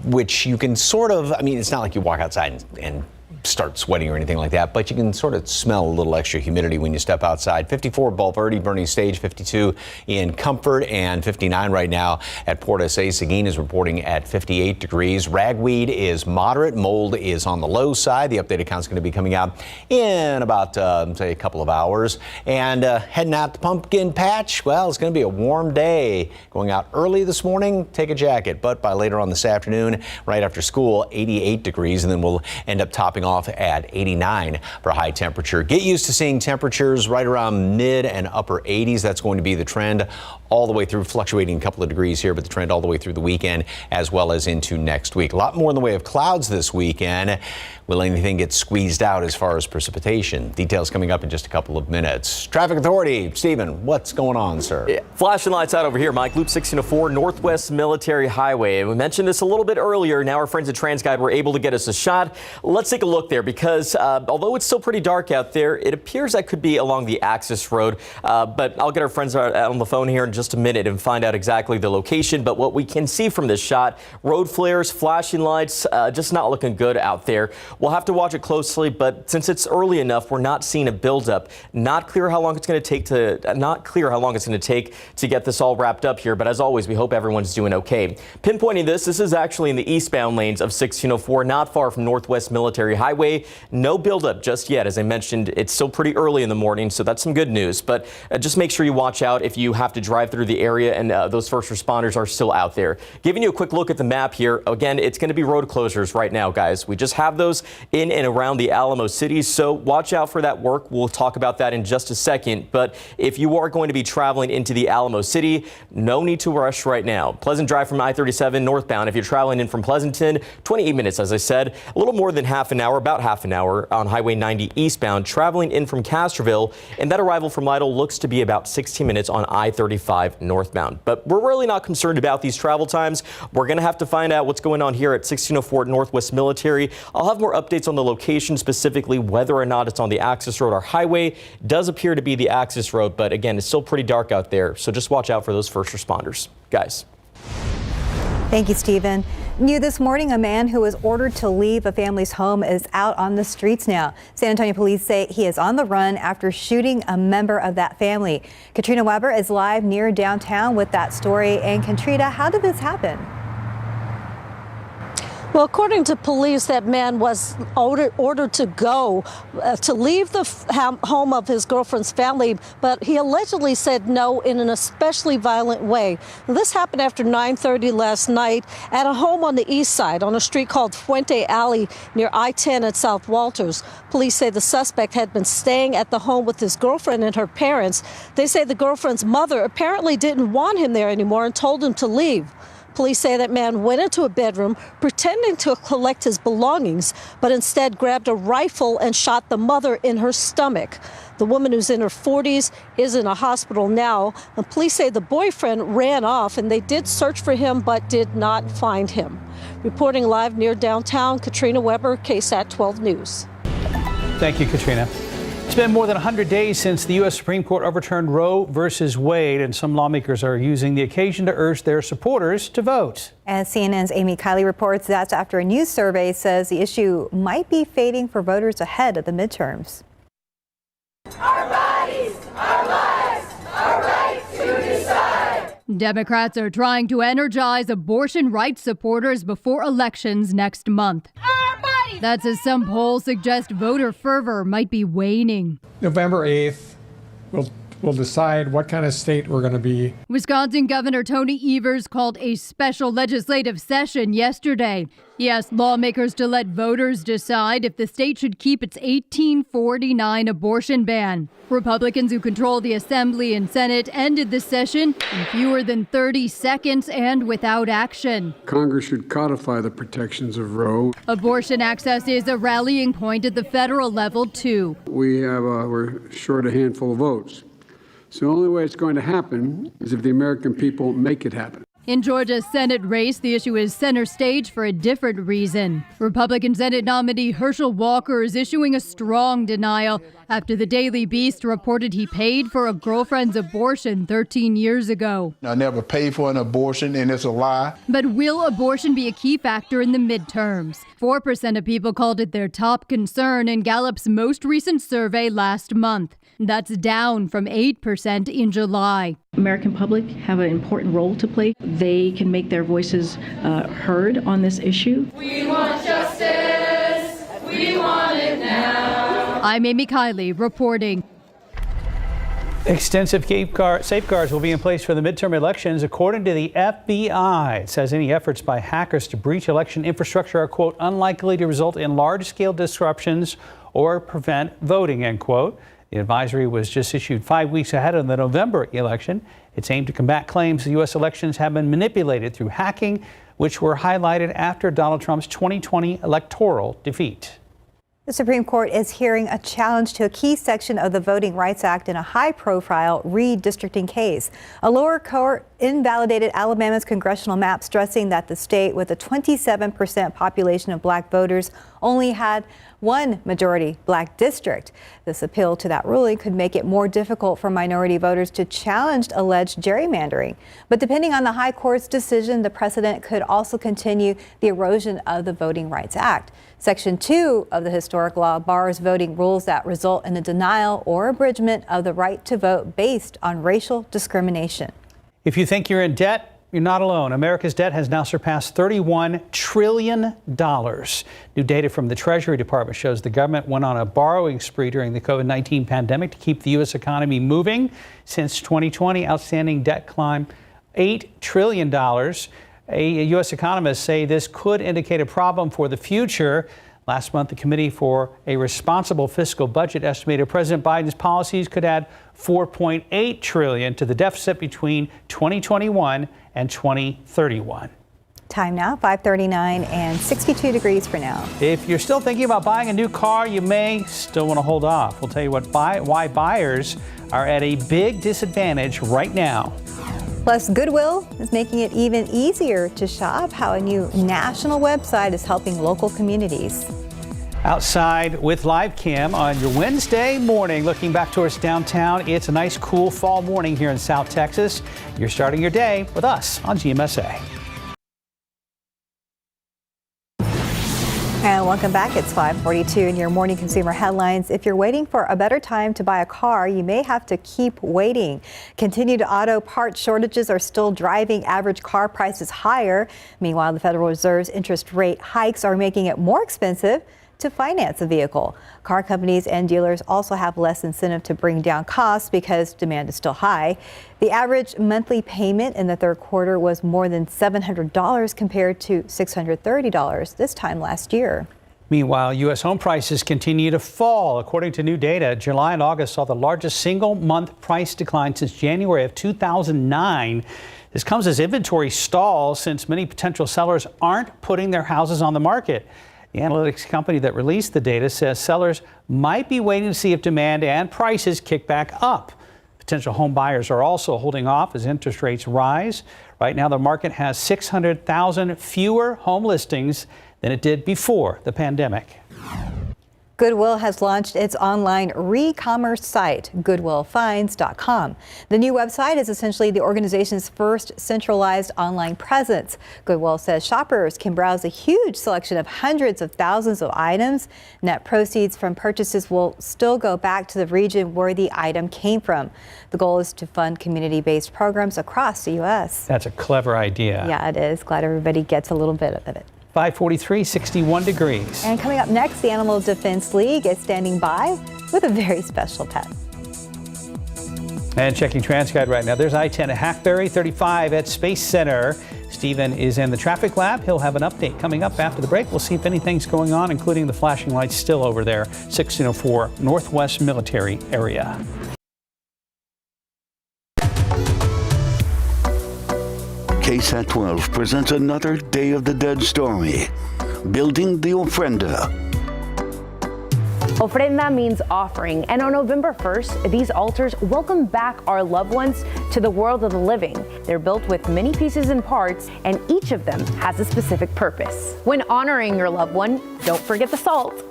which you can sort of, I mean, it's not like you walk outside and start sweating or anything like that, but you can sort of smell a little extra humidity when you step outside. 54 Bulverde, Bernie Stage, 52 in Comfort, and 59 right now at Port SA. Seguin is reporting at 58 degrees. Ragweed is moderate. Mold is on the low side. The updated count is going to be coming out in about, say, a couple of hours. And heading out to Pumpkin Patch, well, it's going to be a warm day. Going out early this morning, take a jacket. But by later on this afternoon, right after school, 88 degrees, and then we'll end up topping off at 89 for high temperature. Get used to seeing temperatures right around mid and upper 80s. That's going to be the trend all the way through, fluctuating a couple of degrees here, but the trend all the way through the weekend as well as into next week. A lot more in the way of clouds this weekend. Will anything get squeezed out as far as precipitation? Details coming up in just a couple of minutes. Traffic Authority, Stephen, what's going on, sir? Yeah. Flashing lights out over here, Mike. Loop 1604, Northwest Military Highway. We mentioned this a little bit earlier. Now our friends at TransGuide were able to get us a shot. Let's take a look there because although it's still pretty dark out there, it appears that could be along the access road. But I'll get our friends on the phone here in just a minute and find out exactly the location. But what we can see from this shot, road flares, flashing lights, just not looking good out there. We'll have to watch it closely, but since it's early enough, we're not seeing a buildup. Not clear how long it's going to take to get this all wrapped up here. But as always, we hope everyone's doing okay. Pinpointing this is actually in the eastbound lanes of 1604, not far from Northwest Military Highway. No buildup just yet. As I mentioned, it's still pretty early in the morning, so that's some good news. But just make sure you watch out if you have to drive through the area and those first responders are still out there. Giving you a quick look at the map here. Again, it's going to be road closures right now, guys. We just have those in and around the Alamo City, so watch out for that work. We'll talk about that in just a second. But if you are going to be traveling into the Alamo City, no need to rush right now. Pleasant drive from I-37 northbound. If you're traveling in from Pleasanton, 28 minutes, as I said, a little more than half an hour, about half an hour on Highway 90 eastbound. Traveling in from Castroville, and that arrival from Lytle looks to be about 16 minutes on I-35 northbound. But we're really not concerned about these travel times. We're going to have to find out what's going on here at 1604 Northwest Military. I'll have more updates on the location, specifically whether or not it's on the access road or highway. It does appear to be the access road, but again, it's still pretty dark out there, so just watch out for those first responders. Guys. Thank you, Stephen. New this morning, a man who was ordered to leave a family's home is out on the streets now. San Antonio police say he is on the run after shooting a member of that family. Katrina Weber is live near downtown with that story. And Katrina, how did this happen? Well, according to police, that man was ordered to go, to leave the home of his girlfriend's family, but he allegedly said no in an especially violent way. This happened after 9:30 last night at a home on the east side on a street called Fuente Alley near I-10 at South Walters. Police say the suspect had been staying at the home with his girlfriend and her parents. They say the girlfriend's mother apparently didn't want him there anymore and told him to leave. Police say that man went into a bedroom pretending to collect his belongings, but instead grabbed a rifle and shot the mother in her stomach. The woman, who's in her 40s, is in a hospital now. And police say the boyfriend ran off and they did search for him but did not find him. Reporting live near downtown, Katrina Weber, KSAT 12 News. Thank you, Katrina. It's been more than 100 days since the U.S. Supreme Court overturned Roe versus Wade, and some lawmakers are using the occasion to urge their supporters to vote. As CNN's Amy Kiley reports, that's after a new survey says the issue might be fading for voters ahead of the midterms. Our bodies, our lives, our right to decide. Democrats are trying to energize abortion rights supporters before elections next month. That's as some polls suggest voter fervor might be waning. November 8th, we'll decide what kind of state we're going to be. Wisconsin Governor Tony Evers called a special legislative session yesterday. He asked lawmakers to let voters decide if the state should keep its 1849 abortion ban. Republicans who control the Assembly and Senate ended the session in fewer than 30 seconds and without action. Congress should codify the protections of Roe. Abortion access is a rallying point at the federal level, too. We're short a handful of votes. So the only way it's going to happen is if the American people make it happen. In Georgia's Senate race, the issue is center stage for a different reason. Republican Senate nominee Herschel Walker is issuing a strong denial after the Daily Beast reported he paid for a girlfriend's abortion 13 years ago. I never paid for an abortion, and it's a lie. But will abortion be a key factor in the midterms? 4% of people called it their top concern in Gallup's most recent survey last month. That's down from 8% in July. American public have an important role to play. They can make their voices heard on this issue. We want justice. We want it now. I'm Amy Kiley reporting. Extensive safeguards will be in place for the midterm elections, according to the FBI. It says any efforts by hackers to breach election infrastructure are, quote, unlikely to result in large-scale disruptions or prevent voting, end quote. The advisory was just issued 5 weeks ahead of the November election. It's aimed to combat claims the U.S. elections have been manipulated through hacking, which were highlighted after Donald Trump's 2020 electoral defeat. The Supreme Court is hearing a challenge to a key section of the Voting Rights Act in a high-profile redistricting case. A lower court invalidated Alabama's congressional map, stressing that the state, with a 27% population of black voters, only had one majority black district. This appeal to that ruling could make it more difficult for minority voters to challenge alleged gerrymandering. But depending on the high court's decision, the precedent could also continue the erosion of the Voting Rights Act. Section 2 of the historic law bars voting rules that result in a denial or abridgment of the right to vote based on racial discrimination. If you think you're in debt, you're not alone. America's debt has now surpassed $31 trillion. New data from the Treasury Department shows the government went on a borrowing spree during the COVID-19 pandemic to keep the U.S. economy moving. Since 2020, outstanding debt climbed $8 trillion. U.S. economists say this could indicate a problem for the future. Last month, the Committee for a Responsible Fiscal Budget estimated President Biden's policies could add $4.8 trillion to the deficit between 2021 and 2031. Time now, 5:39 and 62 degrees for now. If you're still thinking about buying a new car, you may still want to hold off. We'll tell you why buyers are at a big disadvantage right now. Plus, Goodwill is making it even easier to shop, how a new national website is helping local communities. Outside with Live Cam on your Wednesday morning, looking back towards downtown. It's a nice, cool fall morning here in South Texas. You're starting your day with us on GMSA. And welcome back. It's 5:42 in your morning consumer headlines. If you're waiting for a better time to buy a car, you may have to keep waiting. Continued auto parts shortages are still driving average car prices higher. Meanwhile, the Federal Reserve's interest rate hikes are making it more expensive to finance a vehicle. Car companies and dealers also have less incentive to bring down costs because demand is still high. The average monthly payment in the third quarter was more than $700 compared to $630 this time last year. Meanwhile, U.S. home prices continue to fall. According to new data, July and August saw the largest single month price decline since January of 2009. This comes as inventory stalls since many potential sellers aren't putting their houses on the market. The analytics company that released the data says sellers might be waiting to see if demand and prices kick back up. Potential home buyers are also holding off as interest rates rise. Right now, the market has 600,000 fewer home listings than it did before the pandemic. Goodwill has launched its online re-commerce site, goodwillfinds.com. The new website is essentially the organization's first centralized online presence. Goodwill says shoppers can browse a huge selection of hundreds of thousands of items. Net proceeds from purchases will still go back to the region where the item came from. The goal is to fund community-based programs across the U.S. That's a clever idea. Yeah, it is. Glad everybody gets a little bit of it. 5:43, 61 degrees. And coming up next, the Animal Defense League is standing by with a very special pet. And checking TransGuide right now, there's I-10 at Hackberry, 35 at Space Center. Stephen is in the traffic lab. He'll have an update coming up after the break. We'll see if anything's going on, including the flashing lights still over there, 1604 Northwest Military Area. KSAT 12 presents another Day of the Dead story, Building the Ofrenda. Ofrenda means offering, and on November 1st, these altars welcome back our loved ones to the world of the living. They're built with many pieces and parts, and each of them has a specific purpose. When honoring your loved one, don't forget the salt.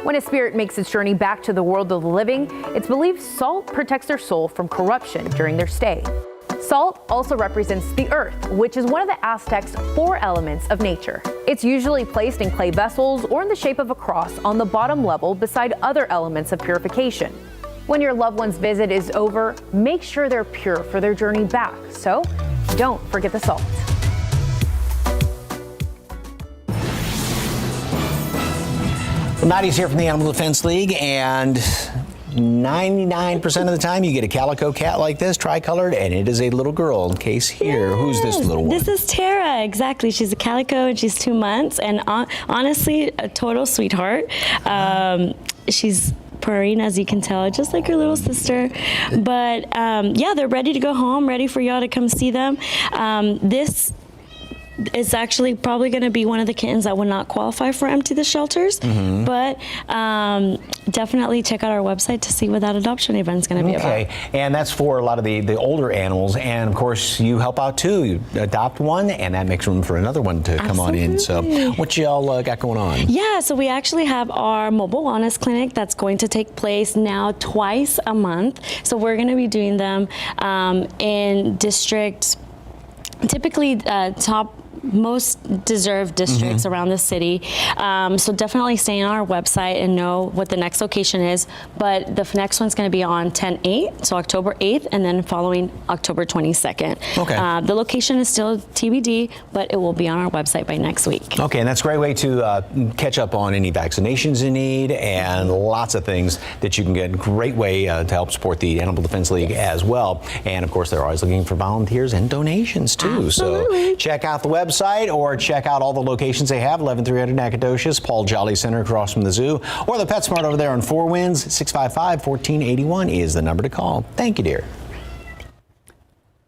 When a spirit makes its journey back to the world of the living, it's believed salt protects their soul from corruption during their stay. Salt also represents the earth, which is one of the Aztecs' 4 elements of nature. It's usually placed in clay vessels or in the shape of a cross on the bottom level beside other elements of purification. When your loved one's visit is over, make sure they're pure for their journey back. So don't forget the salt. Well, Nadia's here from the Animal Defense League, and 99% of the time you get a calico cat like this, tricolored, and it is a little girl. In case here, who's this little one? This is Tara, exactly. She's a calico and she's 2 months, and honestly, a total sweetheart. She's purring, as you can tell, just like her little sister. But yeah, they're ready to go home, ready for y'all to come see them. This is actually probably going to be one of the kittens that would not qualify for empty the shelters, but definitely check out our website to see what that adoption event is going to be about. Okay, and that's for a lot of the older animals, and of course you help out too. You adopt one, and that makes room for another one to come on in. So what y'all got going on? Yeah, so we actually have our mobile wellness clinic that's going to take place now twice a month. So we're going to be doing them in districts, typically top most deserved districts around the city. So definitely stay on our website and know what the next location is. But the next one's going to be on 10/8, so October 8th, and then following October 22nd. Okay. The location is still TBD, but it will be on our website by next week. Okay, and that's a great way to catch up on any vaccinations you need and lots of things that you can get. Great way to help support the Animal Defense League as well. And of course, they're always looking for volunteers and donations too. Absolutely. So check out the website or check out all the locations they have. 11300 Nacogdoches, Paul Jolly Center across from the zoo, or the PetSmart over there on Four Winds. 655-1481 is the number to call. Thank you, dear.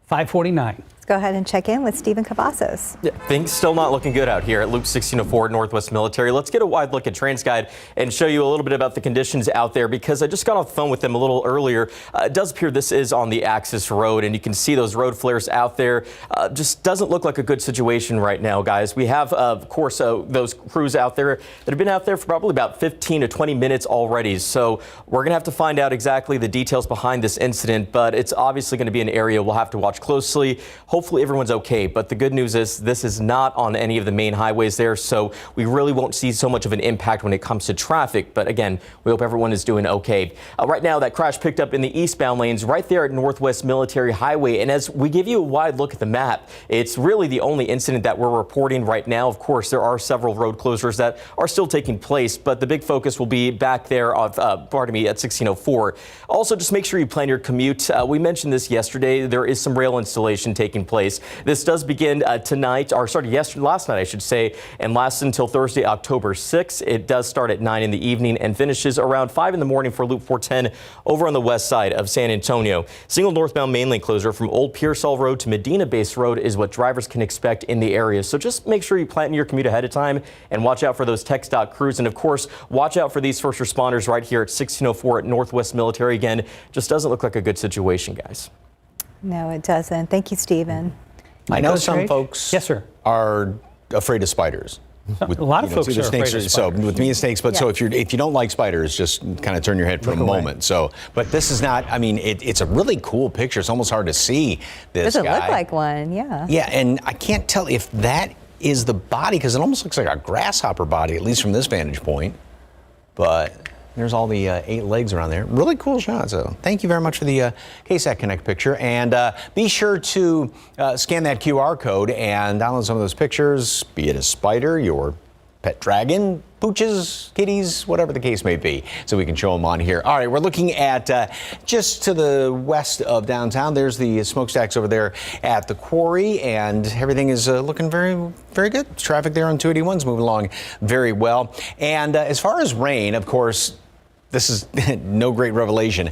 549. Go ahead and check in with Stephen Cavazos. Yeah, things still not looking good out here at Loop 1604 Northwest Military. Let's get a wide look at TransGuide and show you a little bit about the conditions out there, because I just got off the phone with them a little earlier. It does appear this is on the Axis Road, and you can see those road flares out there. Just doesn't look like a good situation right now, guys. We have, of course, those crews out there that have been out there for probably about 15 to 20 minutes already. So we're going to have to find out exactly the details behind this incident, but it's obviously going to be an area we'll have to watch closely. Hopefully everyone's okay, but the good news is this is not on any of the main highways there, so we really won't see so much of an impact when it comes to traffic. But again, we hope everyone is doing okay. Right now, that crash picked up in the eastbound lanes right there at Northwest Military Highway, and as we give you a wide look at the map, it's really the only incident that we're reporting right now. Of course, there are several road closures that are still taking place, but the big focus will be back there at 1604. Also, just make sure you plan your commute. We mentioned this yesterday. There is some rail installation taking place. This does begin tonight, or started last night, I should say, and lasts until Thursday, October 6th. It does start at 9 in the evening and finishes around 5 in the morning for Loop 410 over on the west side of San Antonio. Single northbound main lane closure from Old Pearsall Road to Medina Base Road is what drivers can expect in the area. So just make sure you plan your commute ahead of time and watch out for those TxDOT crews. And of course, watch out for these first responders right here at 1604 at Northwest Military. Again, just doesn't look like a good situation, guys. No, it doesn't. Thank you, Stephen. I know some folks are afraid of spiders. A lot of folks are afraid of spiders. So with me and snakes, but so if you don't like spiders, just kind of turn your head for a moment. So, but this is not. I mean, it's a really cool picture. It's almost hard to see this guy. Doesn't look like one, yeah. Yeah, and I can't tell if that is the body, because it almost looks like a grasshopper body, at least from this vantage point. But there's all the 8 legs around there. Really cool shot. So thank you very much for the KSAT Connect picture. And be sure to scan that QR code and download some of those pictures, be it a spider, your pet dragon, pooches, kitties, whatever the case may be, so we can show them on here. All right, we're looking at just to the west of downtown. There's the smokestacks over there at the quarry, and everything is looking very, very good. Traffic there on 281 is moving along very well. And as far as rain, of course, this is no great revelation.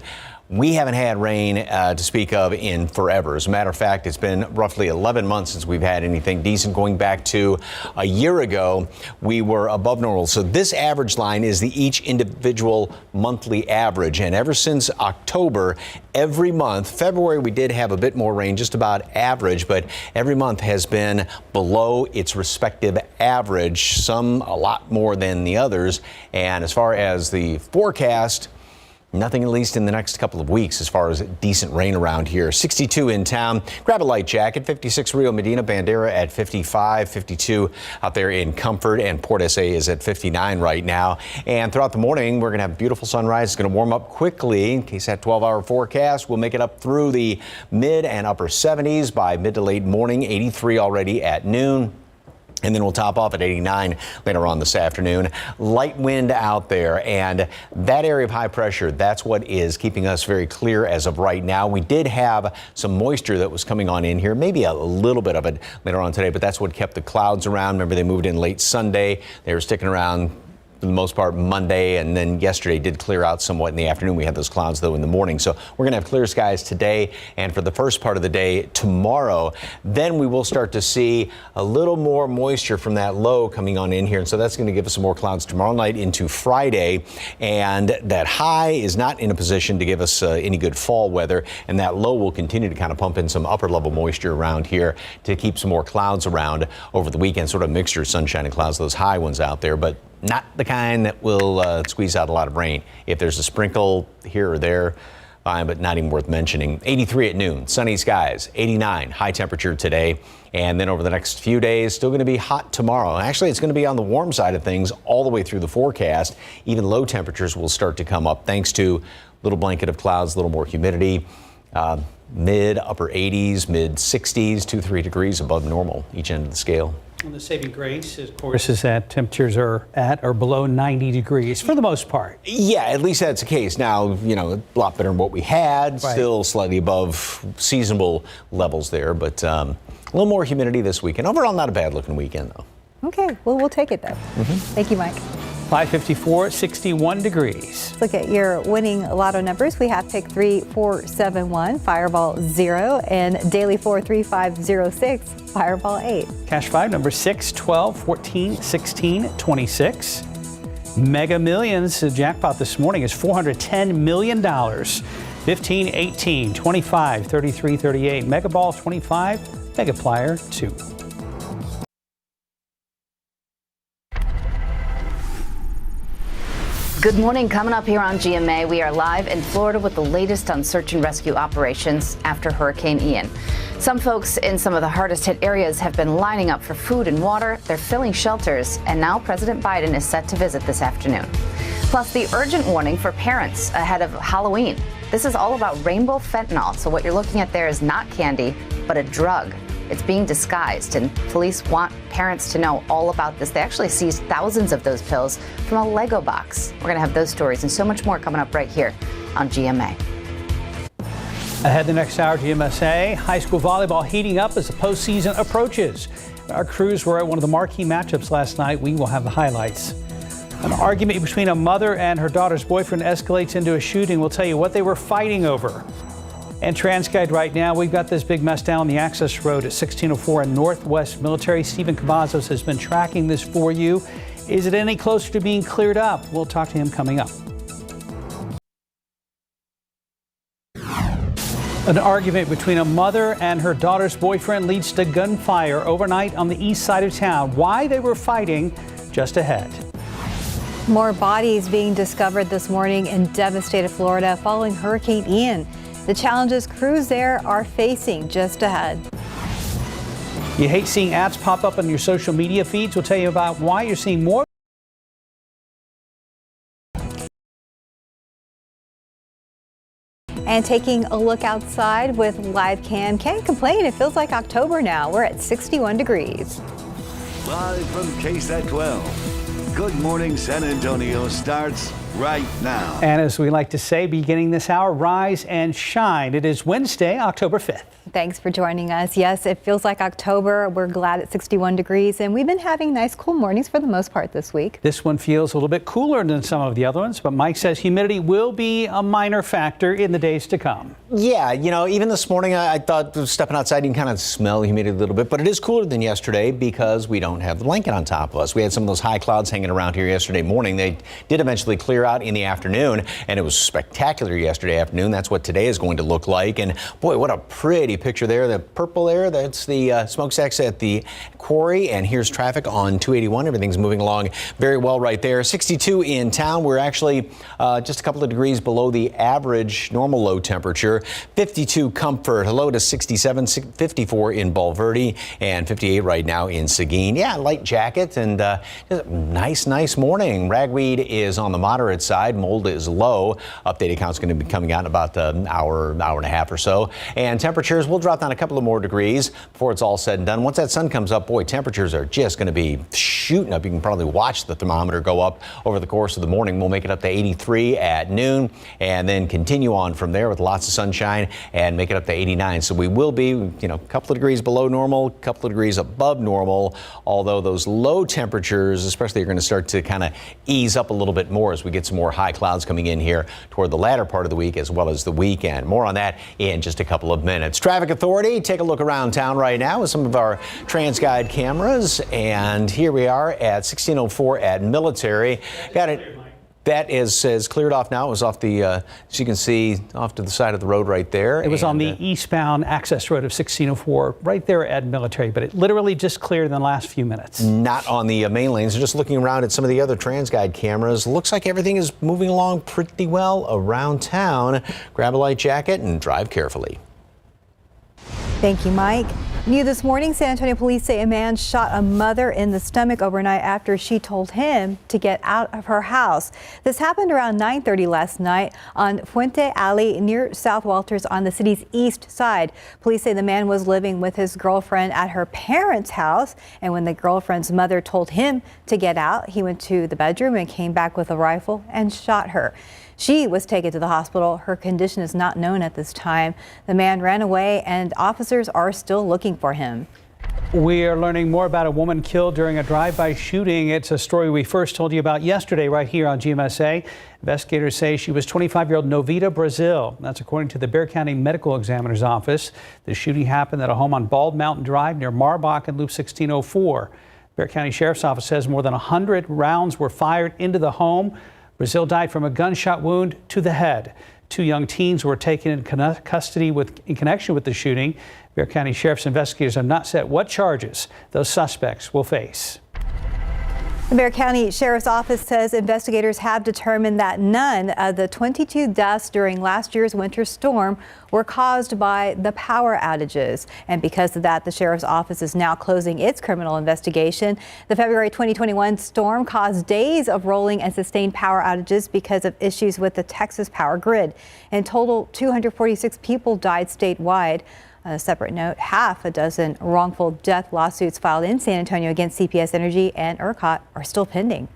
We haven't had rain to speak of in forever. As a matter of fact, it's been roughly 11 months since we've had anything decent. Going back to a year ago, we were above normal. So this average line is the each individual monthly average. And ever since October, every month, February, we did have a bit more rain, just about average, but every month has been below its respective average, some a lot more than the others. And as far as the forecast, nothing, at least in the next couple of weeks, as far as decent rain around here. 62 in town. Grab a light jacket. 56 Rio Medina, Bandera at 55, 52 out there in Comfort, and Port SA is at 59 right now. And throughout the morning, we're going to have a beautiful sunrise. It's going to warm up quickly. In case that 12-hour forecast, we'll make it up through the mid and upper 70s by mid to late morning. 83 already at noon. And then we'll top off at 89 later on this afternoon. Light wind out there, and that area of high pressure, that's what is keeping us very clear as of right now. We did have some moisture that was coming on in here, maybe a little bit of it later on today, but that's what kept the clouds around. Remember, they moved in late Sunday. They were sticking around for the most part Monday, and then yesterday did clear out somewhat in the afternoon. We had those clouds though in the morning. So we're going to have clear skies today and for the first part of the day tomorrow. Then we will start to see a little more moisture from that low coming on in here. And so that's going to give us some more clouds tomorrow night into Friday. And that high is not in a position to give us any good fall weather. And that low will continue to kind of pump in some upper level moisture around here to keep some more clouds around over the weekend, sort of a mixture of sunshine and clouds, those high ones out there, but not the kind that will squeeze out a lot of rain. If there's a sprinkle here or there, fine, but not even worth mentioning. 83 at noon, sunny skies, 89 high temperature today. And then over the next few days, still going to be hot tomorrow. Actually, it's going to be on the warm side of things all the way through the forecast. Even low temperatures will start to come up thanks to a little blanket of clouds, a little more humidity. Mid upper 80s, mid 60s, 2-3 degrees above normal each end of the scale. And the saving grace, of course, is that temperatures are at or below 90 degrees for the most part. Yeah, at least that's the case. Now, you know, a lot better than what we had, Right. Still slightly above seasonable levels there, but a little more humidity this weekend. Overall, not a bad looking weekend, though. Okay, well, we'll take it, though. Thank you, Mike. 554, 61 degrees. Let's look at your winning Lotto numbers. We have pick 3, 4, 7, 1, Fireball 0, and Daily 4, 3, 5, 0, 6, Fireball 8. Cash 5, number 6, 12, 14, 16, 26. Mega Millions jackpot this morning is $410 million. 15, 18, 25, 33, 38. Mega Ball 25, Mega Plier 2. Good morning. Coming up here on GMA, we are live in Florida with the latest on search and rescue operations after Hurricane Ian. Some folks in some of the hardest hit areas have been lining up for food and water. They're filling shelters, and now President Biden is set to visit this afternoon. Plus, the urgent warning for parents ahead of Halloween. This is all about rainbow fentanyl. So what you're looking at there is not candy, but a drug. It's being disguised, and police want parents to know all about this. They actually seized thousands of those pills from a Lego box. We're going to have those stories and so much more coming up right here on GMA. Ahead the next hour, GMSA, high school volleyball heating up as the postseason approaches. Our crews were at one of the marquee matchups last night. We will have the highlights. An argument between a mother and her daughter's boyfriend escalates into a shooting. We'll tell you what they were fighting over. And TransGuide right now, we've got this big mess down the access road at 1604 in Northwest Military. Stephen Cavazos has been tracking this for you. Is it any closer to being cleared up? We'll talk to him coming up. An argument between a mother and her daughter's boyfriend leads to gunfire overnight on the east side of town. Why they were fighting, just ahead. More bodies being discovered this morning in devastated Florida following Hurricane Ian. The challenges crews there are facing, just ahead. You hate seeing ads pop up on your social media feeds. We'll tell you about why you're seeing more. And taking a look outside with Live Cam. Can't complain, it feels like October now. We're at 61 degrees. Live from KSAT 12. Good Morning San Antonio starts right now. And as we like to say, beginning this hour, rise and shine. It is Wednesday, October 5th. Thanks for joining us. Yes, it feels like October. We're glad it's 61 degrees, and we've been having nice, cool mornings for the most part this week. This one feels a little bit cooler than some of the other ones, but Mike says humidity will be a minor factor in the days to come. Yeah, you know, even this morning I thought stepping outside you can kind of smell humidity a little bit, but it is cooler than yesterday because we don't have the blanket on top of us. We had some of those high clouds hanging around here yesterday morning. They did eventually clear out in the afternoon, and it was spectacular yesterday afternoon. That's what today is going to look like. And boy, what a pretty picture there. The purple there, that's the smokestacks at the quarry, and here's traffic on 281. Everything's moving along very well right there. 62 in town. We're actually just a couple of degrees below the average normal low temperature. 52 Comfort, a low to 67, 54 in Bulverde, and 58 right now in Seguin. Yeah, light jacket and just a nice morning. Ragweed is on the moderate side. Mold is low. Updated count's going to be coming out in about an hour and a half or so. And temperatures will drop down a couple of more degrees before it's all said and done. Once that sun comes up, boy, temperatures are just going to be shooting up. You can probably watch the thermometer go up over the course of the morning. We'll make it up to 83 at noon and then continue on from there with lots of sunshine and make it up to 89. So we will be, you know, a couple of degrees below normal, a couple of degrees above normal, although those low temperatures especially are going to start to kind of ease up a little bit more as we get some more high clouds coming in here toward the latter part of the week as well as the weekend. More on that in just a couple of minutes. Traffic Authority, take a look around town right now with some of our TransGuide cameras. And here we are at 1604 at Military. Got it. That is cleared off now. It was off the, as you can see, off to the side of the road right there. It was on the eastbound access road of 1604, right there at Military, but it literally just cleared in the last few minutes. Not on the main lanes. Just looking around at some of the other TransGuide cameras, looks like everything is moving along pretty well around town. Grab a light jacket and drive carefully. Thank you, Mike. New this morning, San Antonio police say a man shot a mother in the stomach overnight after she told him to get out of her house. This happened around 9:30 last night on Fuente Alley near South Walters on the city's east side. Police say the man was living with his girlfriend at her parents' house, and when the girlfriend's mother told him to get out, he went to the bedroom and came back with a rifle and shot her. She was taken to the hospital. Her condition is not known at this time. The man ran away and officers are still looking for him. We are learning more about a woman killed during a drive-by shooting. It's a story we first told you about yesterday right here on GMSA. Investigators say she was 25-year-old Novita Brazil. That's according to the Bexar County Medical Examiner's Office. The shooting happened at a home on Bald Mountain Drive near Marbach and Loop 1604. Bexar County Sheriff's Office says more than 100 rounds were fired into the home. Brazil died from a gunshot wound to the head. 2 young teens were taken in custody in connection with the shooting. Bexar County Sheriff's investigators have not set what charges those suspects will face. The Bexar County Sheriff's Office says investigators have determined that none of the 22 deaths during last year's winter storm were caused by the power outages. And because of that, the Sheriff's Office is now closing its criminal investigation. The February 2021 storm caused days of rolling and sustained power outages because of issues with the Texas power grid. In total, 246 people died statewide. On a separate note, half a dozen wrongful death lawsuits filed in San Antonio against CPS Energy and ERCOT are still pending.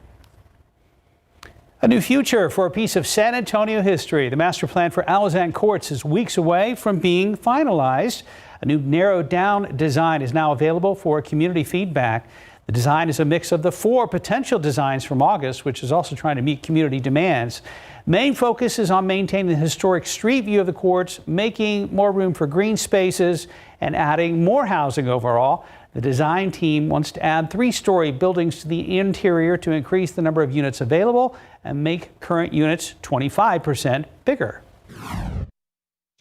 A new future for a piece of San Antonio history. The master plan for Alazan Courts is weeks away from being finalized. A new narrowed down design is now available for community feedback. The design is a mix of the 4 potential designs from August, which is also trying to meet community demands. Main focus is on maintaining the historic street view of the courts, making more room for green spaces, and adding more housing overall. The design team wants to add 3-story buildings to the interior to increase the number of units available and make current units 25% bigger.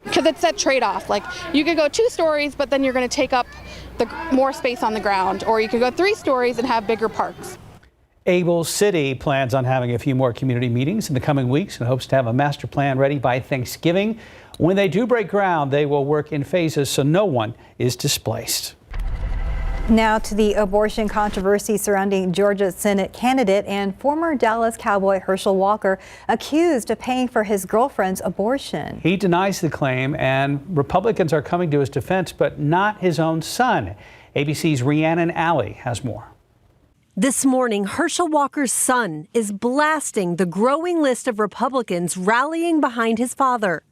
Because it's that trade-off. Like, you could go 2 stories, but then you're going to take up more space on the ground, or you could go 3 stories and have bigger parks. Able City plans on having a few more community meetings in the coming weeks and hopes to have a master plan ready by Thanksgiving. When they do break ground, they will work in phases so no one is displaced. Now to the abortion controversy surrounding Georgia Senate candidate and former Dallas Cowboy Herschel Walker, accused of paying for his girlfriend's abortion. He denies the claim, and Republicans are coming to his defense, but not his own son. ABC's Rhiannon Alley has more. This morning, Herschel Walker's son is blasting the growing list of Republicans rallying behind his father.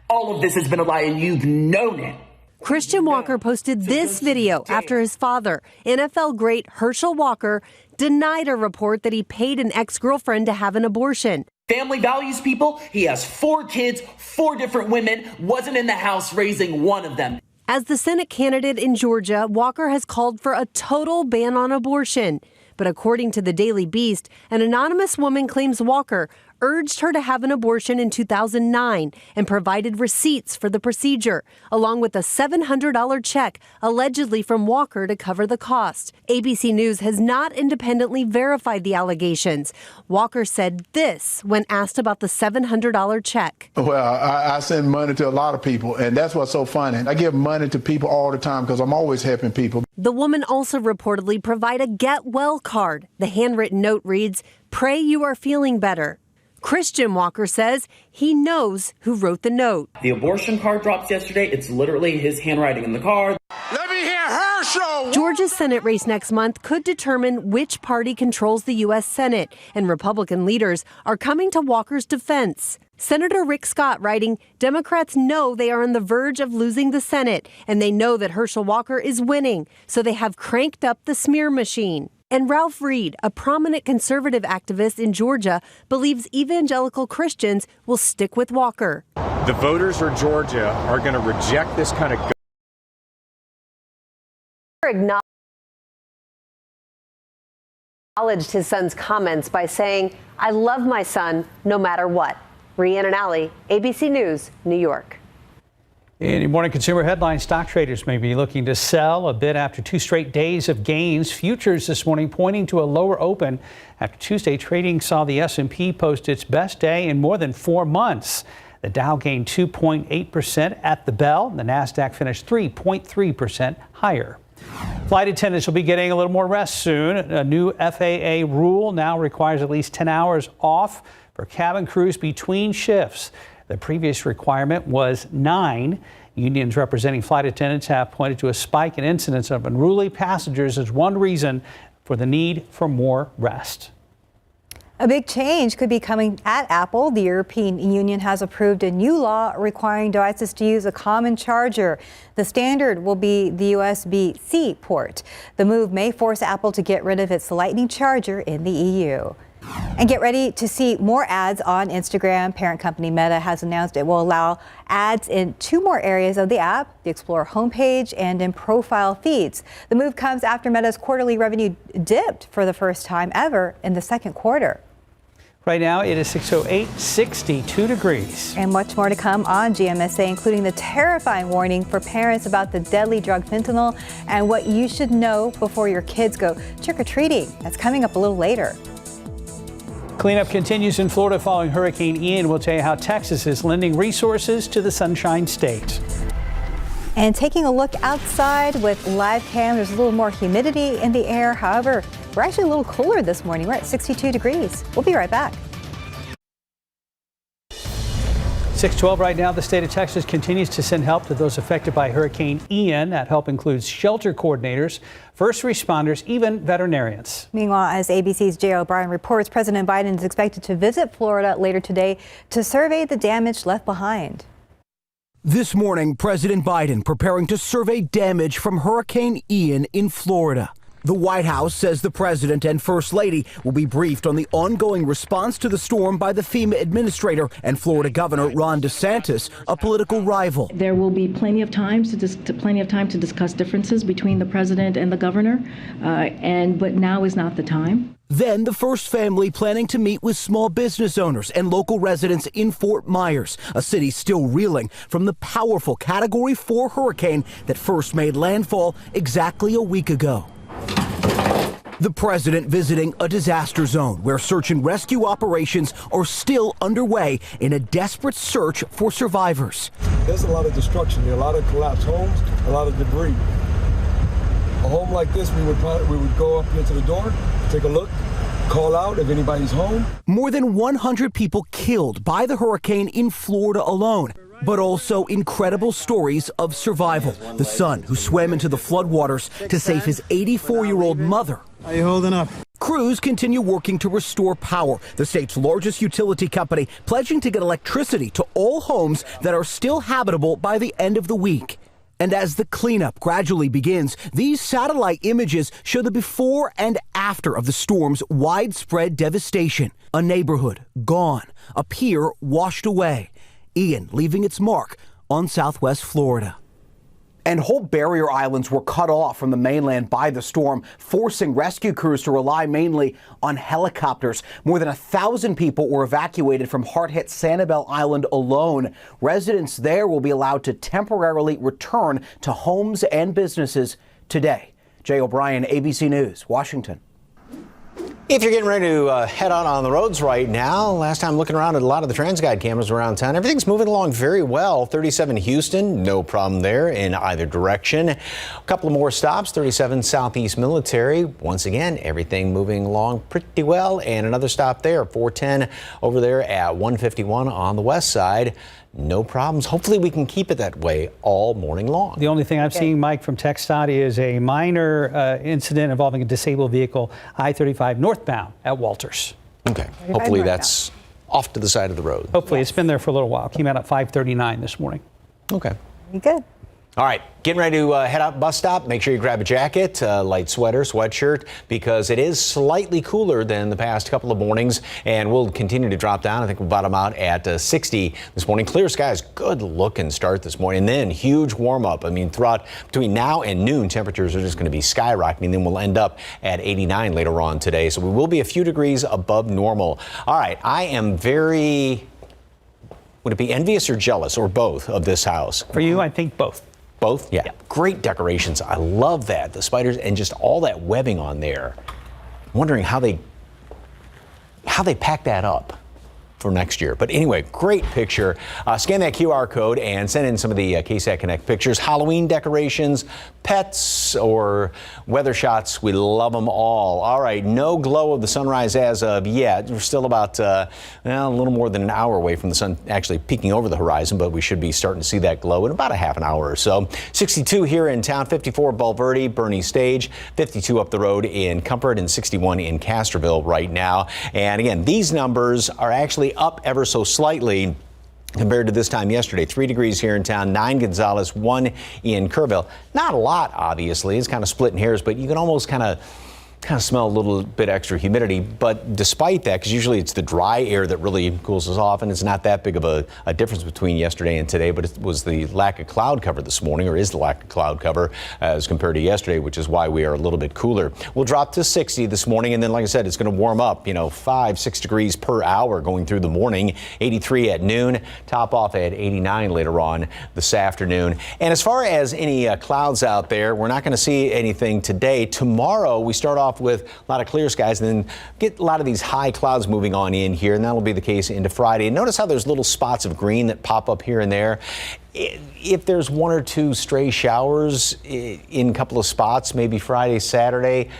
All of this has been a lie, and you've known it. Christian Walker posted this video after his father, NFL great Herschel Walker, denied a report that he paid an ex-girlfriend to have an abortion. Family values people. He has 4 kids, 4 different women, wasn't in the house raising one of them. As the Senate candidate in Georgia, Walker has called for a total ban on abortion. But according to the Daily Beast, an anonymous woman claims Walker urged her to have an abortion in 2009 and provided receipts for the procedure, along with a $700 check allegedly from Walker to cover the cost. ABC News has not independently verified the allegations. Walker said this when asked about the $700 check. Well, I send money to a lot of people, and that's what's so funny. I give money to people all the time because I'm always helping people. The woman also reportedly provided a get well card. The handwritten note reads, "Pray you are feeling better." Christian Walker says he knows who wrote the note. The abortion card drops yesterday. It's literally his handwriting in the card. Let me hear Herschel! Georgia's Senate race next month could determine which party controls the U.S. Senate, and Republican leaders are coming to Walker's defense. Senator Rick Scott writing, Democrats know they are on the verge of losing the Senate, and they know that Herschel Walker is winning, so they have cranked up the smear machine. And Ralph Reed, a prominent conservative activist in Georgia, believes evangelical Christians will stick with Walker. The voters of Georgia are going to reject this kind of acknowledged his son's comments by saying, "I love my son no matter what." Rhiannon Alley, ABC News, New York. In your morning consumer headlines, stock traders may be looking to sell a bit after 2 straight days of gains. Futures this morning pointing to a lower open after Tuesday trading saw the S&P post its best day in more than 4 months. The Dow gained 2.8% at the bell. The Nasdaq finished 3.3% higher. Flight attendants will be getting a little more rest soon. A new FAA rule now requires at least 10 hours off for cabin crews between shifts. The previous requirement was 9. Unions representing flight attendants have pointed to a spike in incidents of unruly passengers as one reason for the need for more rest. A big change could be coming at Apple. The European Union has approved a new law requiring devices to use a common charger. The standard will be the USB-C port. The move may force Apple to get rid of its Lightning charger in the EU. And get ready to see more ads on Instagram. Parent company Meta has announced it will allow ads in 2 more areas of the app, the Explore homepage and in profile feeds. The move comes after Meta's quarterly revenue dipped for the first time ever in the second quarter. Right now it is 6:08, 62 degrees. And much more to come on GMSA, including the terrifying warning for parents about the deadly drug fentanyl and what you should know before your kids go trick-or-treating. That's coming up a little later. Cleanup continues in Florida following Hurricane Ian. We'll tell you how Texas is lending resources to the Sunshine State. And taking a look outside with live cam, there's a little more humidity in the air. However, we're actually a little cooler this morning. We're at 62 degrees. We'll be right back. 6:12 right now. The state of Texas continues to send help to those affected by Hurricane Ian. That help includes shelter coordinators, first responders, even veterinarians. Meanwhile, as ABC's Jay O'Brien reports, President Biden is expected to visit Florida later today to survey the damage left behind. This morning, President Biden preparing to survey damage from Hurricane Ian in Florida. The White House says the president and first lady will be briefed on the ongoing response to the storm by the FEMA administrator and Florida Governor Ron DeSantis, a political rival. There will be plenty of time to discuss differences between the president and the governor, but now is not the time. Then the first family planning to meet with small business owners and local residents in Fort Myers, a city still reeling from the powerful Category 4 hurricane that first made landfall exactly a week ago. The president visiting a disaster zone where search and rescue operations are still underway in a desperate search for survivors. There's a lot of destruction. There are a lot of collapsed homes, a lot of debris. A home like this, we would go up here to the door, take a look, call out if anybody's home. More than 100 people killed by the hurricane in Florida alone, but also incredible stories of survival. The son who swam into the floodwaters to save his 84-year-old mother. How you holding up? Crews continue working to restore power. The state's largest utility company pledging to get electricity to all homes that are still habitable by the end of the week. And as the cleanup gradually begins, these satellite images show the before and after of the storm's widespread devastation. A neighborhood gone, a pier washed away. Ian leaving its mark on Southwest Florida. And whole barrier islands were cut off from the mainland by the storm, forcing rescue crews to rely mainly on helicopters. More than 1,000 people were evacuated from hard-hit Sanibel Island alone. Residents there will be allowed to temporarily return to homes and businesses today. Jay O'Brien, ABC News, Washington. If you're getting ready to head out on the roads right now, last time looking around at a lot of the TransGuide cameras around town, everything's moving along very well. 37 Houston, no problem there in either direction. A couple of more stops, 37 Southeast Military. Once again, everything moving along pretty well. And another stop there, 410 over there at 151 on the west side. No problems. Hopefully we can keep it that way all morning long. The only thing I've seen, Mike, from TxDOT is a minor incident involving a disabled vehicle, I-35 northbound at Walters. Okay. Hopefully that's off to the side of the road. Hopefully. It's been there for a little while. Came out at 5:39 this morning. Okay. Very good. All right, getting ready to head out bus stop. Make sure you grab a jacket, light sweater, sweatshirt, because it is slightly cooler than the past couple of mornings, and we'll continue to drop down. I think we'll bottom out at 60 this morning. Clear skies, good looking start this morning, and then huge warm up. I mean, throughout between now and noon, temperatures are just going to be skyrocketing. Then we'll end up at 89 later on today, so we will be a few degrees above normal. All right, I am very, would it be envious or jealous or both of this house? For you, I think both. Both? Yeah. Great decorations. I love that. The spiders and just all that webbing on there. I'm wondering how they pack that up for next year. But anyway, great picture. Scan that QR code and send in some of the KSAT Connect pictures. Halloween decorations, pets, or weather shots. We love them all. All right, no glow of the sunrise as of yet. We're still about a little more than an hour away from the sun actually peeking over the horizon, but we should be starting to see that glow in about a half an hour or so. 62 here in town, 54 Bulverde, Bernie Stage, 52 up the road in Comfort, and 61 in Castroville right now. And again, these numbers are actually up ever so slightly compared to this time yesterday. 3 degrees here in town, 9 Gonzales, 1 in Kerrville. Not a lot, obviously. It's kind of splitting hairs, but you can almost kind of smell a little bit extra humidity. But despite that, because usually it's the dry air that really cools us off, and it's not that big of a difference between yesterday and today, but it was the lack of cloud cover this morning, or is the lack of cloud cover as compared to yesterday, which is why we are a little bit cooler. We'll drop to 60 this morning, and then, like I said, it's going to warm up, 5-6 degrees per hour going through the morning. 83 at noon, top off at 89 later on this afternoon. And as far as any clouds out there, we're not going to see anything today. Tomorrow, we start off with a lot of clear skies and then get a lot of these high clouds moving on in here, and that'll be the case into Friday. And notice how there's little spots of green that pop up here and there. If there's 1 or 2 stray showers in a couple of spots, maybe Friday, Saturday,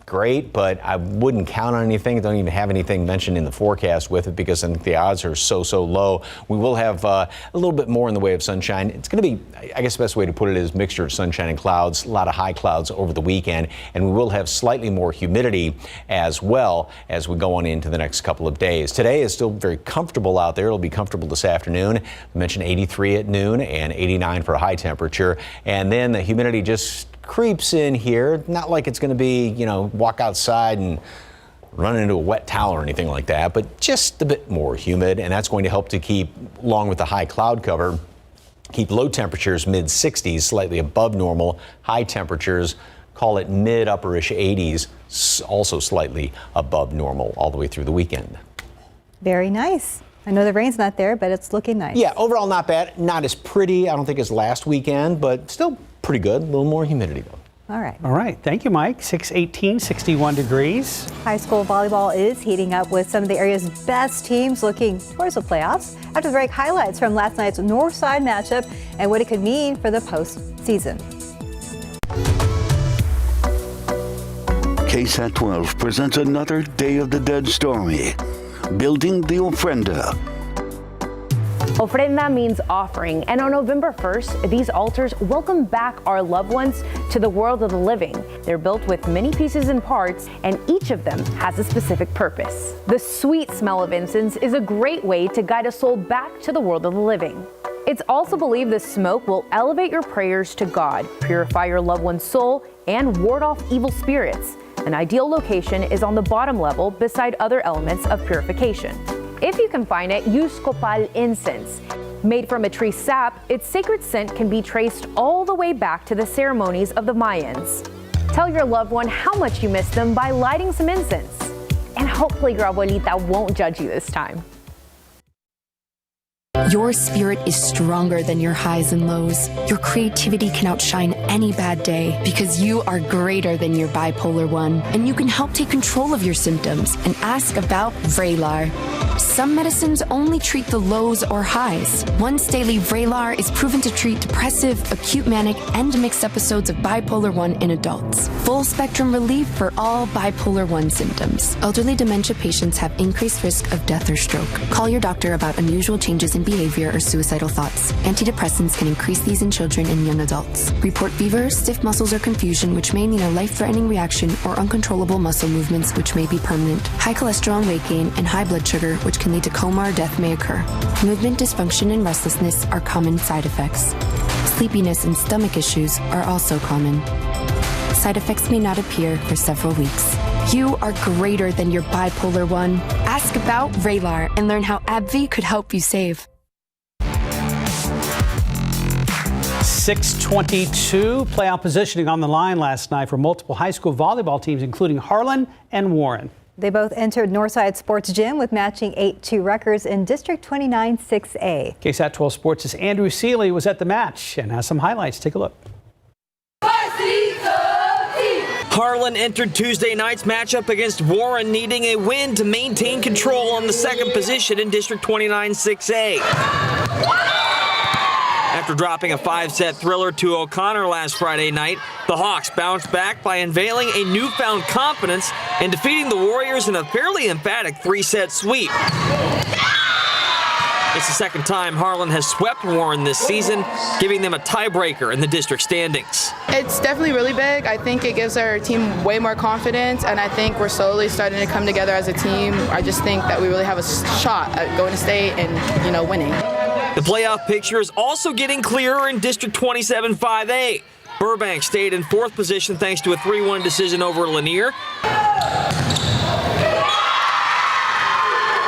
great, but I wouldn't count on anything. Don't even have anything mentioned in the forecast with it because I think the odds are so low. We will have a little bit more in the way of sunshine. It's going to be, I guess the best way to put it is mixture of sunshine and clouds, a lot of high clouds over the weekend, and we will have slightly more humidity as well as we go on into the next couple of days. Today is still very comfortable out there. It'll be comfortable this afternoon. I mentioned 83 at noon and 89 for a high temperature, and then the humidity just creeps in here. Not like it's going to be, walk outside and run into a wet towel or anything like that, but just a bit more humid, and that's going to help to keep, along with the high cloud cover, keep low temperatures mid-60s, slightly above normal. High temperatures, call it mid-upperish 80s, also slightly above normal all the way through the weekend. Very nice. I know the rain's not there, but it's looking nice. Yeah, overall not bad. Not as pretty, I don't think, as last weekend, but still pretty good. A little more humidity, though. All right. All right. Thank you, Mike. 618, 61 degrees. High school volleyball is heating up with some of the area's best teams looking towards the playoffs. After the break, highlights from last night's North Side matchup and what it could mean for the postseason. KSAT 12 presents another Day of the Dead story, Building the Ofrenda. Ofrenda means offering, and on November 1st, these altars welcome back our loved ones to the world of the living. They're built with many pieces and parts, and each of them has a specific purpose. The sweet smell of incense is a great way to guide a soul back to the world of the living. It's also believed the smoke will elevate your prayers to God, purify your loved one's soul, and ward off evil spirits. An ideal location is on the bottom level beside other elements of purification. If you can find it, use copal incense. Made from a tree sap, its sacred scent can be traced all the way back to the ceremonies of the Mayans. Tell your loved one how much you miss them by lighting some incense. And hopefully your abuelita won't judge you this time. Your spirit is stronger than your highs and lows. Your creativity can outshine any bad day because you are greater than your bipolar 1. And you can help take control of your symptoms and ask about Vraylar. Some medicines only treat the lows or highs. Once daily Vraylar is proven to treat depressive, acute manic, and mixed episodes of bipolar 1 in adults. Full spectrum relief for all bipolar 1 symptoms. Elderly dementia patients have increased risk of death or stroke. Call your doctor about unusual changes in behavior or suicidal thoughts. Antidepressants can increase these in children and young adults. Report fever, stiff muscles, or confusion, which may mean a life-threatening reaction, or uncontrollable muscle movements, which may be permanent. High cholesterol and weight gain, and high blood sugar, which can lead to coma or death, may occur. Movement dysfunction and restlessness are common side effects. Sleepiness and stomach issues are also common. Side effects may not appear for several weeks. You are greater than your bipolar 1. Ask about Vraylar and learn how AbbVie could help you save. 6:22 playoff positioning on the line last night for multiple high school volleyball teams, including Harlan and Warren. They both entered Northside Sports Gym with matching 8-2 records in District 29 6A. KSAT 12 Sports' Andrew Seeley was at the match and has some highlights. Take a look. Harlan entered Tuesday night's matchup against Warren, needing a win to maintain control on the second position in District 29 6A. After dropping a 5-set thriller to O'Connor last Friday night, the Hawks bounced back by unveiling a newfound confidence and defeating the Warriors in a fairly emphatic 3-set sweep. It's the second time Harlan has swept Warren this season, giving them a tiebreaker in the district standings. It's definitely really big. I think it gives our team way more confidence, and I think we're slowly starting to come together as a team. I just think that we really have a shot at going to state and, winning. The playoff picture is also getting clearer in District 27 5A. Burbank stayed in 4th position thanks to a 3-1 decision over Lanier.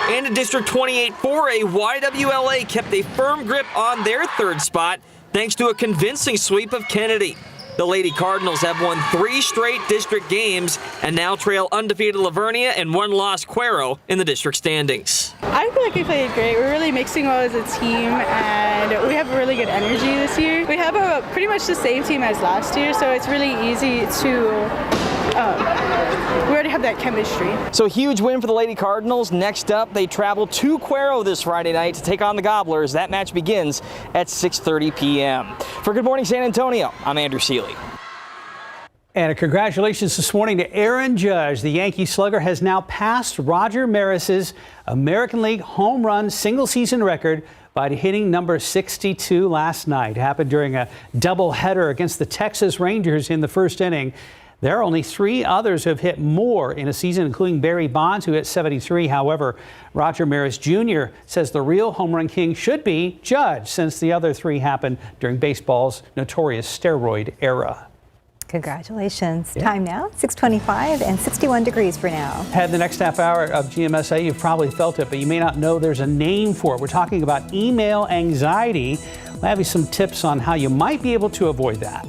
And in District 28 4A, YWLA kept a firm grip on their 3rd spot thanks to a convincing sweep of Kennedy. The Lady Cardinals have won 3 straight district games and now trail undefeated Lavernia and 1-loss Cuero in the district standings. I feel like we played great. We're really mixing well as a team, and we have a really good energy this year. We have pretty much the same team as last year, so it's really easy to we already have that chemistry. So a huge win for the Lady Cardinals. Next up, they travel to Cuero this Friday night to take on the Gobblers. That match begins at 6:30 p.m. For Good Morning San Antonio, I'm Andrew Seeley. And a congratulations this morning to Aaron Judge. The Yankee slugger has now passed Roger Maris's American League home run single season record by hitting number 62 last night. It happened during a doubleheader against the Texas Rangers in the first inning. There are only 3 others who have hit more in a season, including Barry Bonds, who hit 73. However, Roger Maris Jr. says the real home run king should be Judge, since the other 3 happened during baseball's notorious steroid era. Congratulations. Yeah. Time now, 6:25 and 61 degrees for now. Had the next half hour of GMSA, you've probably felt it, but you may not know there's a name for it. We're talking about email anxiety. We'll have you some tips on how you might be able to avoid that.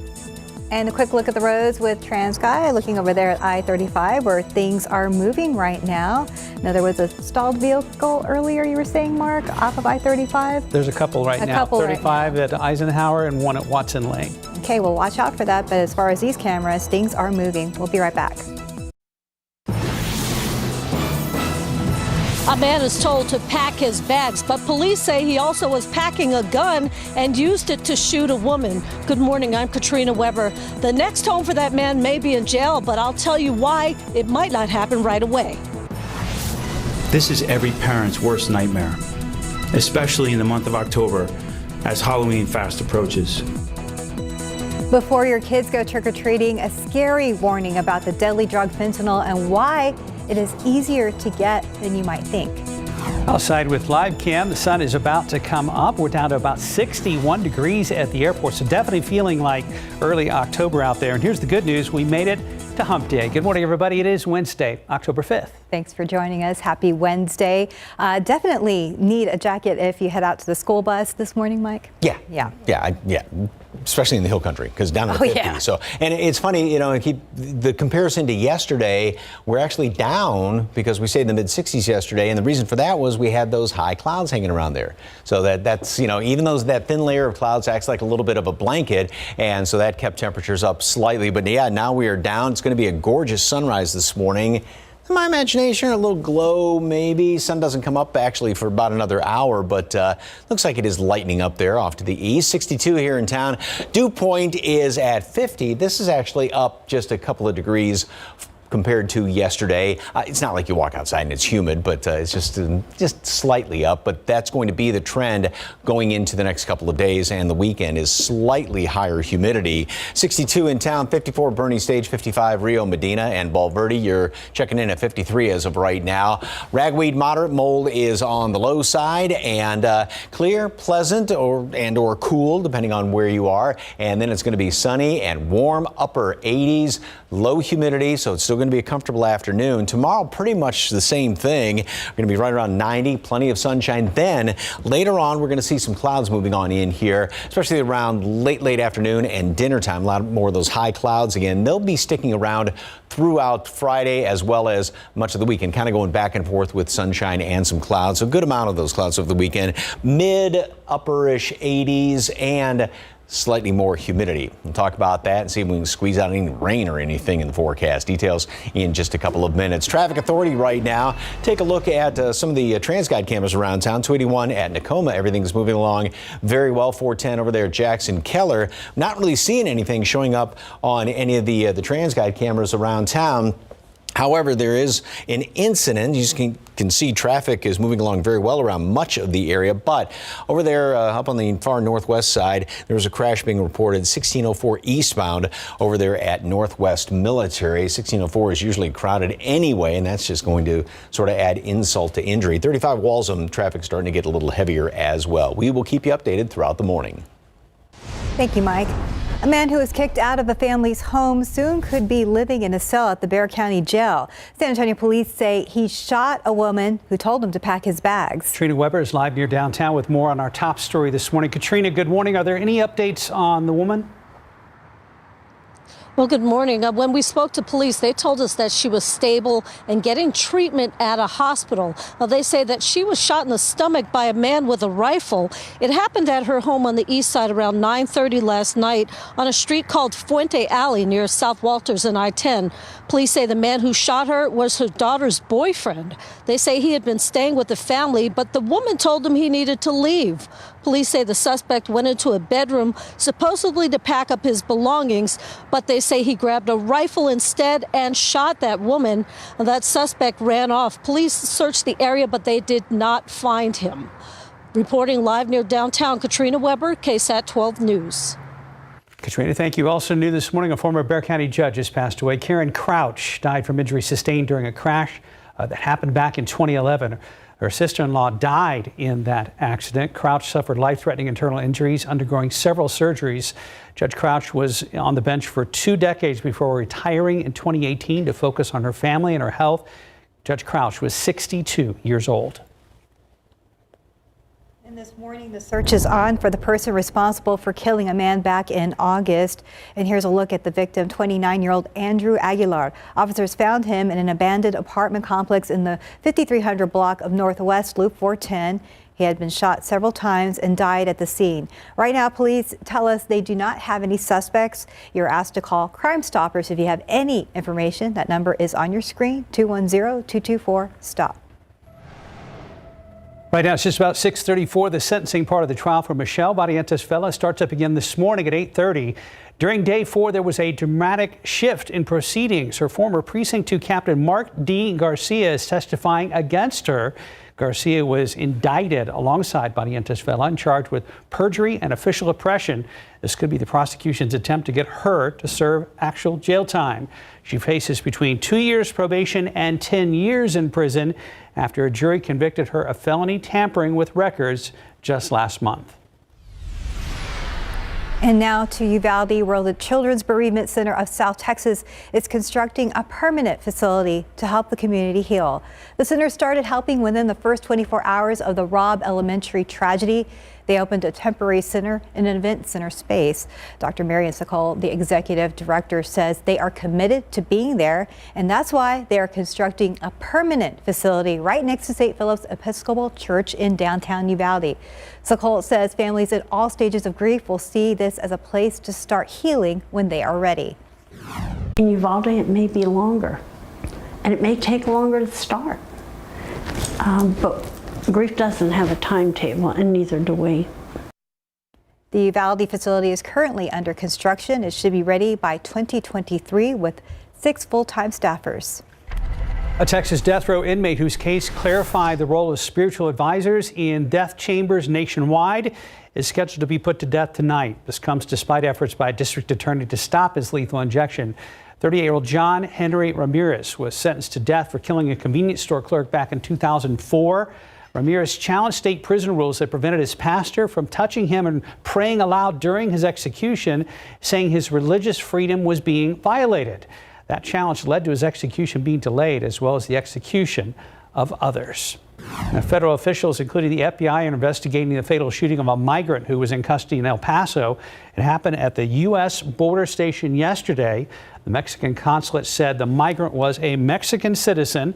And a quick look at the roads with TransGuy, looking over there at I-35 where things are moving right now. Now, there was a stalled vehicle earlier, you were saying, Mark, off of I-35? There's a couple right now, 35 at Eisenhower and 1 at Watson Lane. Okay, well, watch out for that. But as far as these cameras, things are moving. We'll be right back. A man is told to pack his bags, but police say he also was packing a gun and used it to shoot a woman. Good morning, I'm Katrina Weber. The next home for that man may be in jail, but I'll tell you why it might not happen right away. This is every parent's worst nightmare, especially in the month of October as Halloween fast approaches. Before your kids go trick-or-treating, a scary warning about the deadly drug fentanyl and why it is easier to get than you might think. Outside with live cam, the sun is about to come up. We're down to about 61 degrees at the airport, so definitely feeling like early October out there. And here's the good news. We made it to Hump Day. Good morning, everybody. It is Wednesday, October 5th. Thanks for joining us. Happy Wednesday. Definitely need a jacket if you head out to the school bus this morning, Mike. Yeah. Especially in the hill country, because down in the 50s. Yeah. So, and it's funny, you know, keep the comparison to yesterday. We're actually down because we stayed in the mid 60s yesterday, and the reason for that was we had those high clouds hanging around there. So that's, you know, even though that thin layer of clouds acts like a little bit of a blanket, and so that kept temperatures up slightly. But yeah, now we are down. It's going to be a gorgeous sunrise this morning. In my imagination, a little glow maybe. Sun doesn't come up actually for about another hour, but looks like it is lightening up there off to the east. 62 here in town. Dew point is at 50. This is actually up just a couple of degrees compared to yesterday. It's not like you walk outside and it's humid, but it's just slightly up. But that's going to be the trend going into the next couple of days, and the weekend is slightly higher humidity. 62 in town, 54 Bernie Stage, 55 Rio Medina and Valverde. You're checking in at 53 as of right now. Ragweed moderate, mold is on the low side, and clear, pleasant, or cool depending on where you are. And then it's going to be sunny and warm, upper 80s, low humidity, so it's still going to be a comfortable afternoon. Tomorrow, pretty much the same thing. We're going to be right around 90, plenty of sunshine. Then later on, we're going to see some clouds moving on in here, especially around late afternoon and dinner time. A lot more of those high clouds again. They'll be sticking around throughout Friday as well as much of the weekend, kind of going back and forth with sunshine and some clouds. So a good amount of those clouds over the weekend. Mid upperish 80s and slightly more humidity. We'll talk about that and see if we can squeeze out any rain or anything in the forecast. Details in just a couple of minutes. Traffic Authority right now. Take a look at some of the TransGuide cameras around town. 281 at Nakoma. Everything's moving along very well. 410 over there at Jackson Keller. Not really seeing anything showing up on any of the TransGuide cameras around town. However, there is an incident. You can see traffic is moving along very well around much of the area, but over there up on the far northwest side, there was a crash being reported 1604 eastbound over there at Northwest Military. 1604 is usually crowded anyway, and that's just going to sort of add insult to injury. 35 Walsham traffic starting to get a little heavier as well. We will keep you updated throughout the morning. Thank you, Mike. A man who was kicked out of a family's home soon could be living in a cell at the Bexar County Jail. San Antonio police say he shot a woman who told him to pack his bags. Katrina Weber is live near downtown with more on our top story this morning. Katrina, good morning. Are there any updates on the woman? Well, good morning. When we spoke to police, they told us that she was stable and getting treatment at a hospital. They say that she was shot in the stomach by a man with a rifle. It happened at her home on the east side around 9:30 last night on a street called Fuente Alley near South Walters and I-10. Police say the man who shot her was her daughter's boyfriend. They say he had been staying with the family, but the woman told him he needed to leave. Police say the suspect went into a bedroom supposedly to pack up his belongings, but they say he grabbed a rifle instead and shot that woman. That suspect ran off. Police searched the area, but they did not find him. Reporting live near downtown, Katrina Weber, KSAT 12 News. Katrina, thank you. Also new this morning, a former Bexar County judge has passed away. Karen Crouch died from injuries sustained during a crash that happened back in 2011. Her sister-in-law died in that accident. Crouch suffered life-threatening internal injuries, undergoing several surgeries. Judge Crouch was on the bench for 2 decades before retiring in 2018 to focus on her family and her health. Judge Crouch was 62 years old. And this morning, the search is on for the person responsible for killing a man back in August. And here's a look at the victim, 29-year-old Andrew Aguilar. Officers found him in an abandoned apartment complex in the 5300 block of Northwest Loop 410. He had been shot several times and died at the scene. Right now, police tell us they do not have any suspects. You're asked to call Crime Stoppers if you have any information. That number is on your screen, 210-224-STOP. Right now, it's just about 6:34. The sentencing part of the trial for Michelle Barrientos Vela starts up again this morning at 8:30. During day 4, there was a dramatic shift in proceedings. Her former Precinct 2 Captain Mark D. Garcia is testifying against her. Garcia was indicted alongside Barrientos Vela and charged with perjury and official oppression. This could be the prosecution's attempt to get her to serve actual jail time. She faces between 2 years probation and 10 years in prison after a jury convicted her of felony tampering with records just last month. And now to Uvalde, where the Children's Bereavement Center of South Texas is constructing a permanent facility to help the community heal. The center started helping within the first 24 hours of the Robb Elementary tragedy. They opened a temporary center in an event center space. Dr. Marion Sokol, the executive director, says they are committed to being there, and that's why they are constructing a permanent facility right next to St. Philip's Episcopal Church in downtown Uvalde. Sokol says families at all stages of grief will see this as a place to start healing when they are ready. In Uvalde, it may be longer, and it may take longer to start, but grief doesn't have a timetable, and neither do we. The Uvalde facility is currently under construction. It should be ready by 2023 with 6 full-time staffers. A Texas death row inmate whose case clarified the role of spiritual advisors in death chambers nationwide is scheduled to be put to death tonight. This comes despite efforts by a district attorney to stop his lethal injection. 38-year-old John Henry Ramirez was sentenced to death for killing a convenience store clerk back in 2004. Ramirez challenged state prison rules that prevented his pastor from touching him and praying aloud during his execution, saying his religious freedom was being violated. That challenge led to his execution being delayed, as well as the execution of others. Now, federal officials, including the FBI, are investigating the fatal shooting of a migrant who was in custody in El Paso. It happened at the U.S. border station yesterday. The Mexican consulate said the migrant was a Mexican citizen.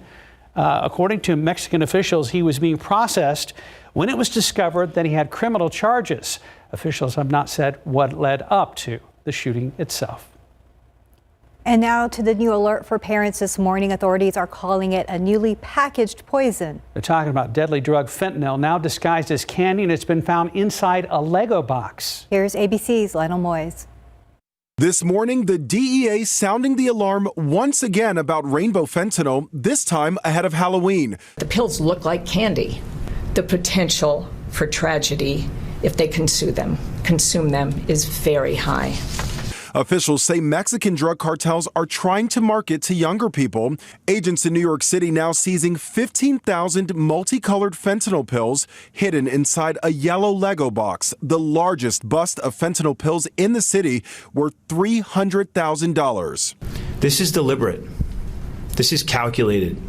According to Mexican officials, he was being processed when it was discovered that he had criminal charges. Officials have not said what led up to the shooting itself. And now to the new alert for parents this morning. Authorities are calling it a newly packaged poison. They're talking about deadly drug fentanyl, now disguised as candy, and it's been found inside a Lego box. Here's ABC's Lionel Moyes. This morning, the DEA sounding the alarm once again about rainbow fentanyl, this time ahead of Halloween. The pills look like candy. The potential for tragedy if they consume them is very high. Officials say Mexican drug cartels are trying to market to younger people. Agents in New York City now seizing 15,000 multicolored fentanyl pills hidden inside a yellow Lego box, the largest bust of fentanyl pills in the city, worth $300,000. This is deliberate. This is calculated.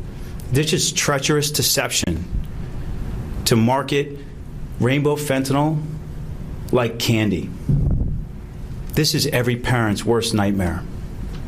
This is treacherous deception to market rainbow fentanyl like candy. This is every parent's worst nightmare,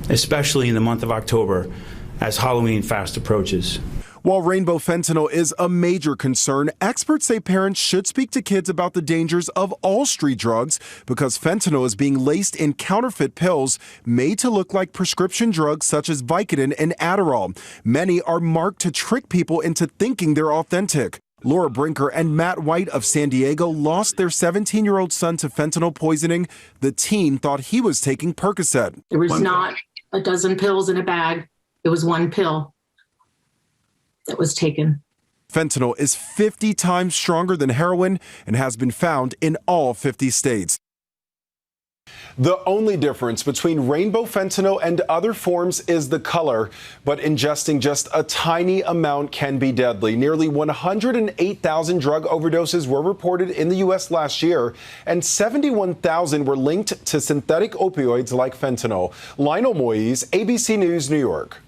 especially in the month of October as Halloween fast approaches. While rainbow fentanyl is a major concern, experts say parents should speak to kids about the dangers of all street drugs because fentanyl is being laced in counterfeit pills made to look like prescription drugs such as Vicodin and Adderall. Many are marked to trick people into thinking they're authentic. Laura Brinker and Matt White of San Diego lost their 17-year-old son to fentanyl poisoning. The teen thought he was taking Percocet. There was not a dozen pills in a bag. It was one pill that was taken. Fentanyl is 50 times stronger than heroin and has been found in all 50 states. The only difference between rainbow fentanyl and other forms is the color, but ingesting just a tiny amount can be deadly. Nearly 108,000 drug overdoses were reported in the U.S. last year, and 71,000 were linked to synthetic opioids like fentanyl. Lionel Moyes, ABC News, New York.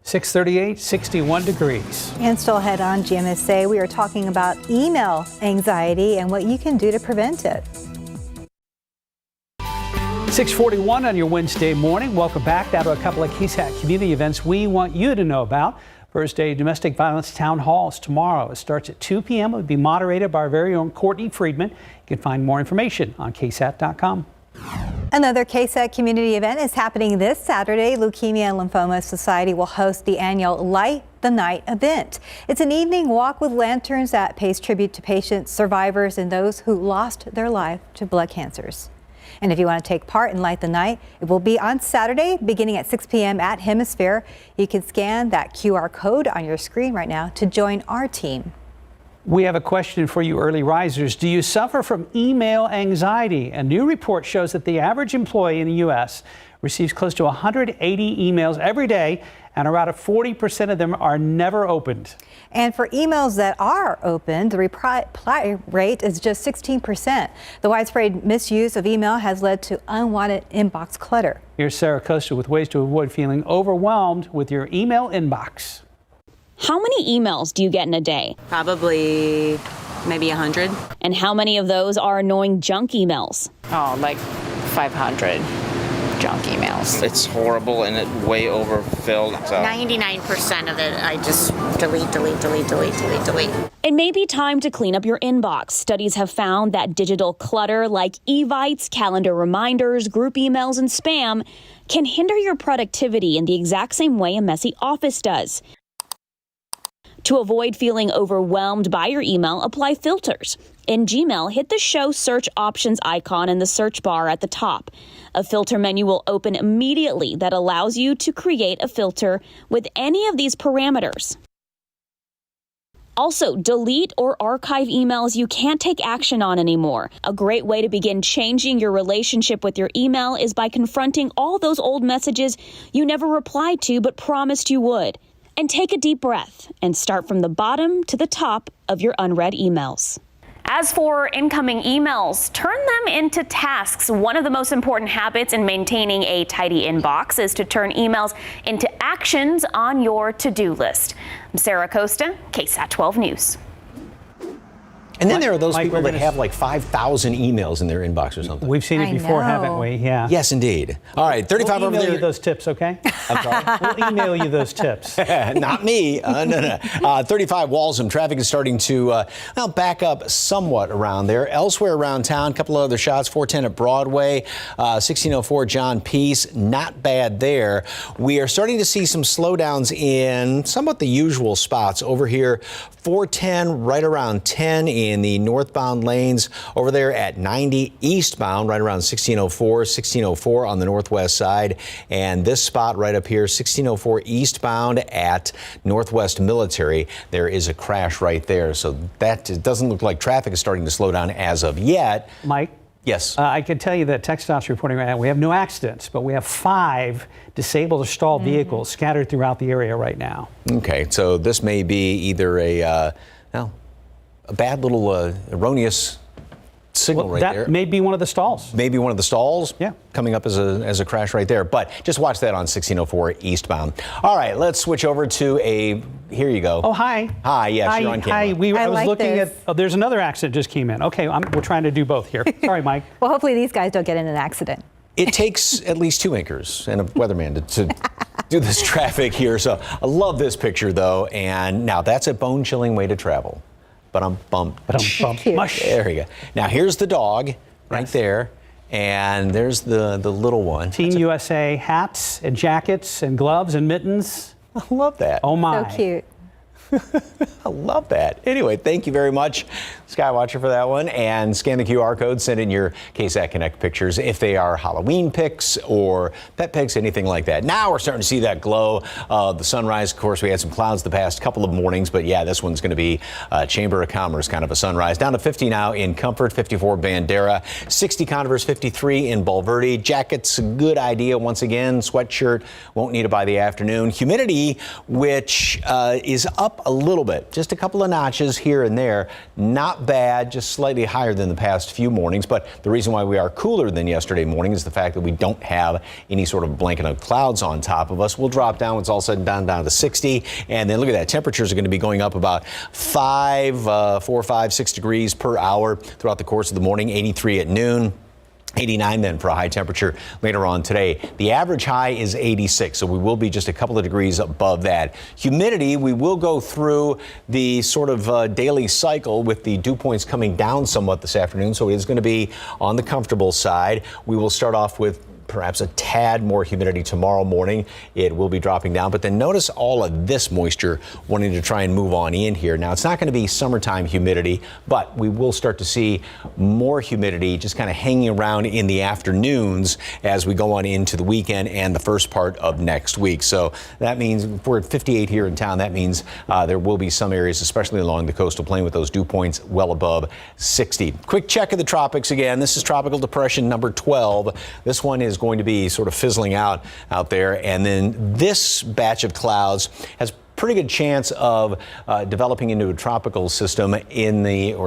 638, 61 degrees. And still ahead on GMSA, we are talking about email anxiety and what you can do to prevent it. 641 on your Wednesday morning. Welcome back. Now to a couple of KSAT community events we want you to know about. First day domestic violence town halls tomorrow. It starts at 2 p.m. It will be moderated by our very own Courtney Friedman. You can find more information on KSAT.com. Another KSAT community event is happening this Saturday. Leukemia and Lymphoma Society will host the annual Light the Night event. It's an evening walk with lanterns that pays tribute to patients, survivors, and those who lost their life to blood cancers. And if you want to take part in Light the Night, it will be on Saturday beginning at 6 p.m. at Hemisphere. You can scan that QR code on your screen right now to join our team. We have a question for you early risers. Do you suffer from email anxiety? A new report shows that the average employee in the U.S. receives close to 180 emails every day, and around 40% of them are never opened. And for emails that are opened, the reply rate is just 16%. The widespread misuse of email has led to unwanted inbox clutter. Here's Sarah Costa with ways to avoid feeling overwhelmed with your email inbox. How many emails do you get in a day? Probably maybe 100. And how many of those are annoying junk emails? Oh, like 500 junk emails. It's horrible and it's way overfilled. So. 99% of it, I just delete. It may be time to clean up your inbox. Studies have found that digital clutter like evites, calendar reminders, group emails, and spam can hinder your productivity in the exact same way a messy office does. To avoid feeling overwhelmed by your email, apply filters. In Gmail, hit the Show Search Options icon in the search bar at the top. A filter menu will open immediately that allows you to create a filter with any of these parameters. Also, delete or archive emails you can't take action on anymore. A great way to begin changing your relationship with your email is by confronting all those old messages you never replied to but promised you would. And take a deep breath and start from the bottom to the top of your unread emails. As for incoming emails, turn them into tasks. One of the most important habits in maintaining a tidy inbox is to turn emails into actions on your to-do list. I'm Sarah Costa, KSAT 12 News. And then there are those people that have like 5,000 emails in their inbox or something. We've seen it before, haven't we? Yeah. Yes, indeed. All right, 35 we'll over there. We'll email you those tips, okay? I'm sorry? We'll email you those tips. Not me. No. 35 Walsham. Traffic is starting to back up somewhat around there. Elsewhere around town, a couple of other shots. 410 at Broadway, 1604 John Peace. Not bad there. We are starting to see some slowdowns in somewhat the usual spots over here. 410 right around 10 in the northbound lanes. Over there at 90 eastbound right around 1604 on the northwest side. And this spot right up here, 1604 eastbound at Northwest Military. There is a crash right there. So that it doesn't look like traffic is starting to slow down as of yet. Mike? Yes. I can tell you that TxDOT's reporting right now, we have no accidents, but we have 5 disabled or stalled vehicles scattered throughout the area right now. Okay, so this may be either a bad little erroneous signal right there. That may be one of the stalls. Maybe one of the stalls. Yeah. Coming up as a crash right there. But just watch that on 1604 eastbound. All right, let's switch over to here you go. Oh, hi. Hi, yes, you're on camera. Hi, I was looking at, there's another accident just came in. Okay, we're trying to do both here. Sorry, Mike. Well, hopefully these guys don't get in an accident. It takes at least 2 anchors and a weatherman to do this traffic here. So I love this picture, though. And now that's a bone-chilling way to travel. But I'm bumped. Mush. There you go. Now here's the dog right there. And there's the little one. Team USA hats and jackets and gloves and mittens. I love that. Oh, my. So cute. I love that. Anyway, thank you very much, Skywatcher, for that one. And scan the QR code, send in your KSAT Connect pictures if they are Halloween pics or pet pics, anything like that. Now we're starting to see that glow. The sunrise, of course, we had some clouds the past couple of mornings, but yeah, this one's going to be Chamber of Commerce kind of a sunrise. Down to 50 now in Comfort, 54 Bandera, 60 Converse, 53 in Bulverde. Jackets, a good idea once again. Sweatshirt, won't need it by the afternoon. Humidity, which is up a little bit, just a couple of notches here and there. Not bad, just slightly higher than the past few mornings. But the reason why we are cooler than yesterday morning is the fact that we don't have any sort of blanket of clouds on top of us. We'll drop down, it's all said and done, down to 60. And then look at that, temperatures are going to be going up about 4, 5, 6 degrees per hour throughout the course of the morning. 83 at noon. 89 then for a high temperature later on today. The average high is 86, so we will be just a couple of degrees above that. Humidity, we will go through the sort of daily cycle with the dew points coming down somewhat this afternoon, so it is going to be on the comfortable side. We will start off with perhaps a tad more humidity tomorrow morning. It will be dropping down, but then notice all of this moisture wanting to try and move on in here. Now, it's not going to be summertime humidity, but we will start to see more humidity just kind of hanging around in the afternoons as we go on into the weekend and the first part of next week. So that means if we're at 58 here in town, that means there will be some areas, especially along the coastal plain, with those dew points well above 60. Quick check of the tropics again. This is tropical depression number 12. This one is going to be sort of fizzling out there. And then this batch of clouds has pretty good chance of developing into a tropical system or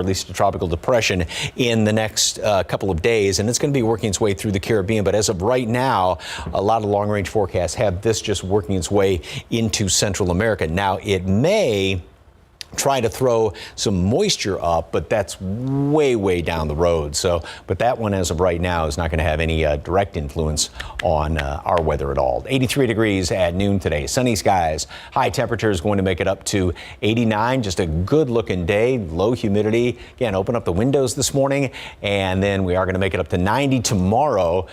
at least a tropical depression in the next couple of days. And it's going to be working its way through the Caribbean. But as of right now, a lot of long range forecasts have this just working its way into Central America. Now, it may try to throw some moisture up, but that's way down the road. So, but that one as of right now is not going to have any direct influence on our weather at all. 83 degrees at noon today. Sunny skies. High temperatures going to make it up to 89. Just a good looking day. Low humidity. Again, open up the windows this morning, and then we are going to make it up to 90 tomorrow.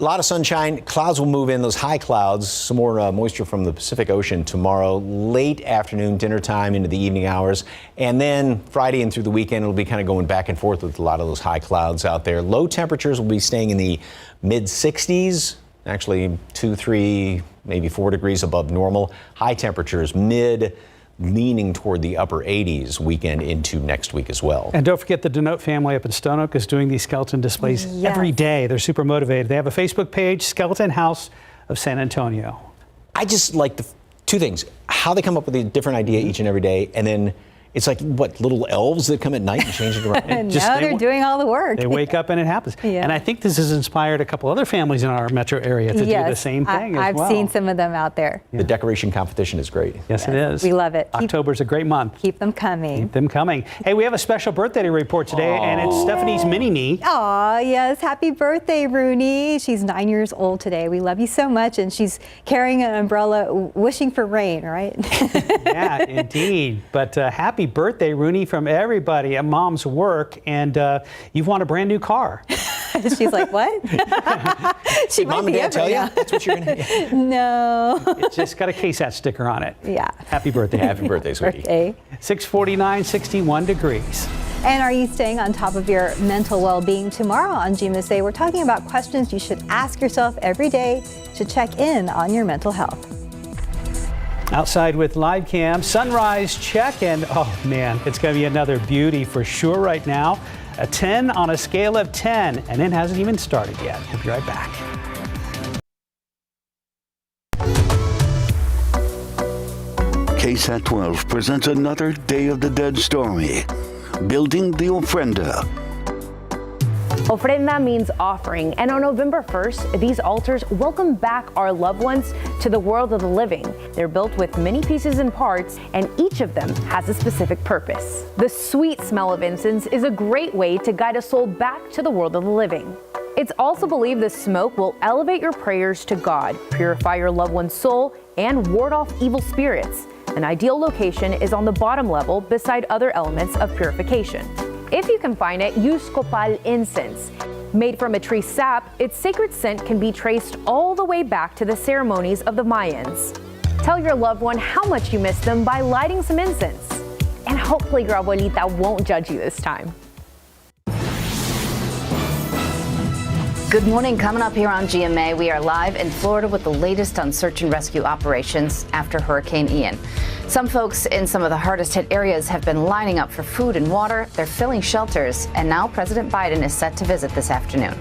A lot of sunshine. Clouds will move in, those high clouds, some more moisture from the Pacific Ocean tomorrow, late afternoon, dinner time into the evening hours. And then Friday and through the weekend, it'll be kind of going back and forth with a lot of those high clouds out there. Low temperatures will be staying in the mid 60s, actually 2, 3, maybe 4 degrees above normal. High temperatures leaning toward the upper 80s weekend into next week as well. And don't forget the Denote family up in Stone Oak is doing these skeleton displays every day. They're super motivated. They have a Facebook page, Skeleton House of San Antonio. I just like the two things, how they come up with a different idea each and every day, and then it's like, what, little elves that come at night and change it around? No, they're doing all the work. They wake up and it happens. Yeah. And I think this has inspired a couple other families in our metro area to do the same thing as well. I've seen some of them out there. The decoration competition is great. Yes, it is. We love it. October's a great month. Keep them coming. Keep them coming. Hey, we have a special birthday to report today, and it's Stephanie's mini-me. Aw, yes. Happy birthday, Rooney. She's 9 years old today. We love you so much. And she's carrying an umbrella, wishing for rain, right? Yeah, indeed. But happy birthday, Rooney, from everybody at Mom's Work. And you've won a brand new car. She's like, what? She Did Mom and Dad tell you? That's what you're going to get? No. It's just got a KSAT sticker on it. Yeah. Happy birthday. Happy birthday, sweetie. 6:49, 61 degrees. And are you staying on top of your mental well-being? Tomorrow on GMSA, we're talking about questions you should ask yourself every day to check in on your mental health. Outside with live cam, sunrise check, and oh man, it's going to be another beauty for sure right now. A 10 on a scale of 10, and it hasn't even started yet. We'll be right back. KSAT 12 presents another Day of the Dead story, Building the Ofrenda. Ofrenda means offering, and on November 1st, these altars welcome back our loved ones to the world of the living. They're built with many pieces and parts, and each of them has a specific purpose. The sweet smell of incense is a great way to guide a soul back to the world of the living. It's also believed the smoke will elevate your prayers to God, purify your loved one's soul, and ward off evil spirits. An ideal location is on the bottom level beside other elements of purification. If you can find it, use copal incense. Made from a tree sap, its sacred scent can be traced all the way back to the ceremonies of the Mayans. Tell your loved one how much you miss them by lighting some incense. And hopefully your abuelita won't judge you this time. Good morning. Coming up here on GMA, we are live in Florida with the latest on search and rescue operations after Hurricane Ian. Some folks in some of the hardest hit areas have been lining up for food and water. They're filling shelters, and now President Biden is set to visit this afternoon.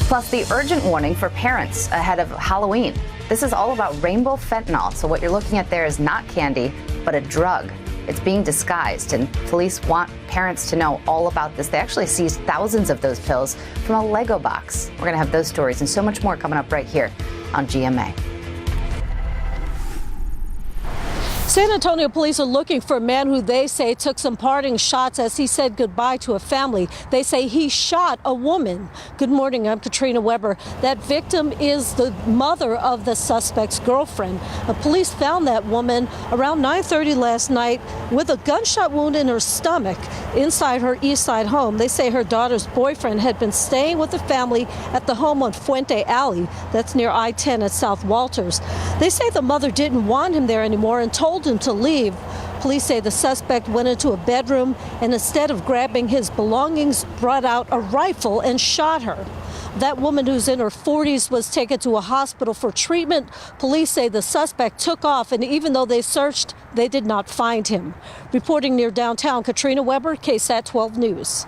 Plus, the urgent warning for parents ahead of Halloween. This is all about rainbow fentanyl. So what you're looking at there is not candy, but a drug. It's being disguised, and police want parents to know all about this. They actually seized thousands of those pills from a Lego box. We're going to have those stories and so much more coming up right here on GMA. San Antonio police are looking for a man who they say took some parting shots as he said goodbye to a family. They say he shot a woman. Good morning, I'm Katrina Weber. That victim is the mother of the suspect's girlfriend. The police found that woman around 9:30 last night with a gunshot wound in her stomach inside her East Side home. They say her daughter's boyfriend had been staying with the family at the home on Fuente Alley. That's near I-10 at South Walters. They say the mother didn't want him there anymore and told him to leave. Police say the suspect went into a bedroom and instead of grabbing his belongings, brought out a rifle and shot her. That woman, who's in her 40s, was taken to a hospital for treatment. Police say the suspect took off, and even though they searched, they did not find him. Reporting near downtown, Katrina Weber, KSAT 12 News.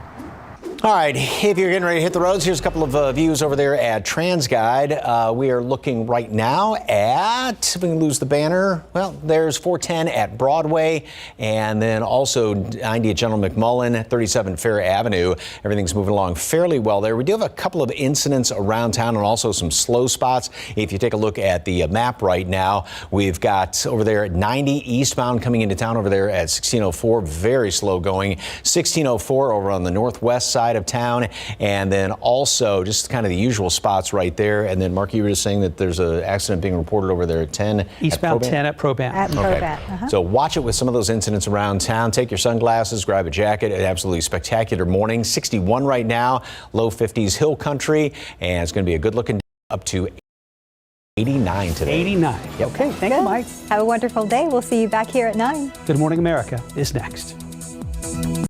All right, if you're getting ready to hit the roads, here's a couple of views over there at TransGuide. We are looking right now at, if we can lose the banner, well, there's 410 at Broadway, and then also 90 at General McMullen, 37 Fair Avenue. Everything's moving along fairly well there. We do have a couple of incidents around town and also some slow spots. If you take a look at the map right now, we've got over there at 90 eastbound coming into town over there at 1604, very slow going. 1604 over on the northwest side of town, and then also just kind of the usual spots right there. And then Mark, you were just saying that there's an accident being reported over there at 10 eastbound 10 at Proban. Okay. So watch it with some of those incidents around town. Take your sunglasses, grab a jacket. An absolutely spectacular morning. 61 right now, low 50s hill country, and it's going to be a good looking day, up to 89 today. 89. Yep. Okay, thank you, Mike. Have a wonderful day. We'll see you back here at 9. Good Morning America is next.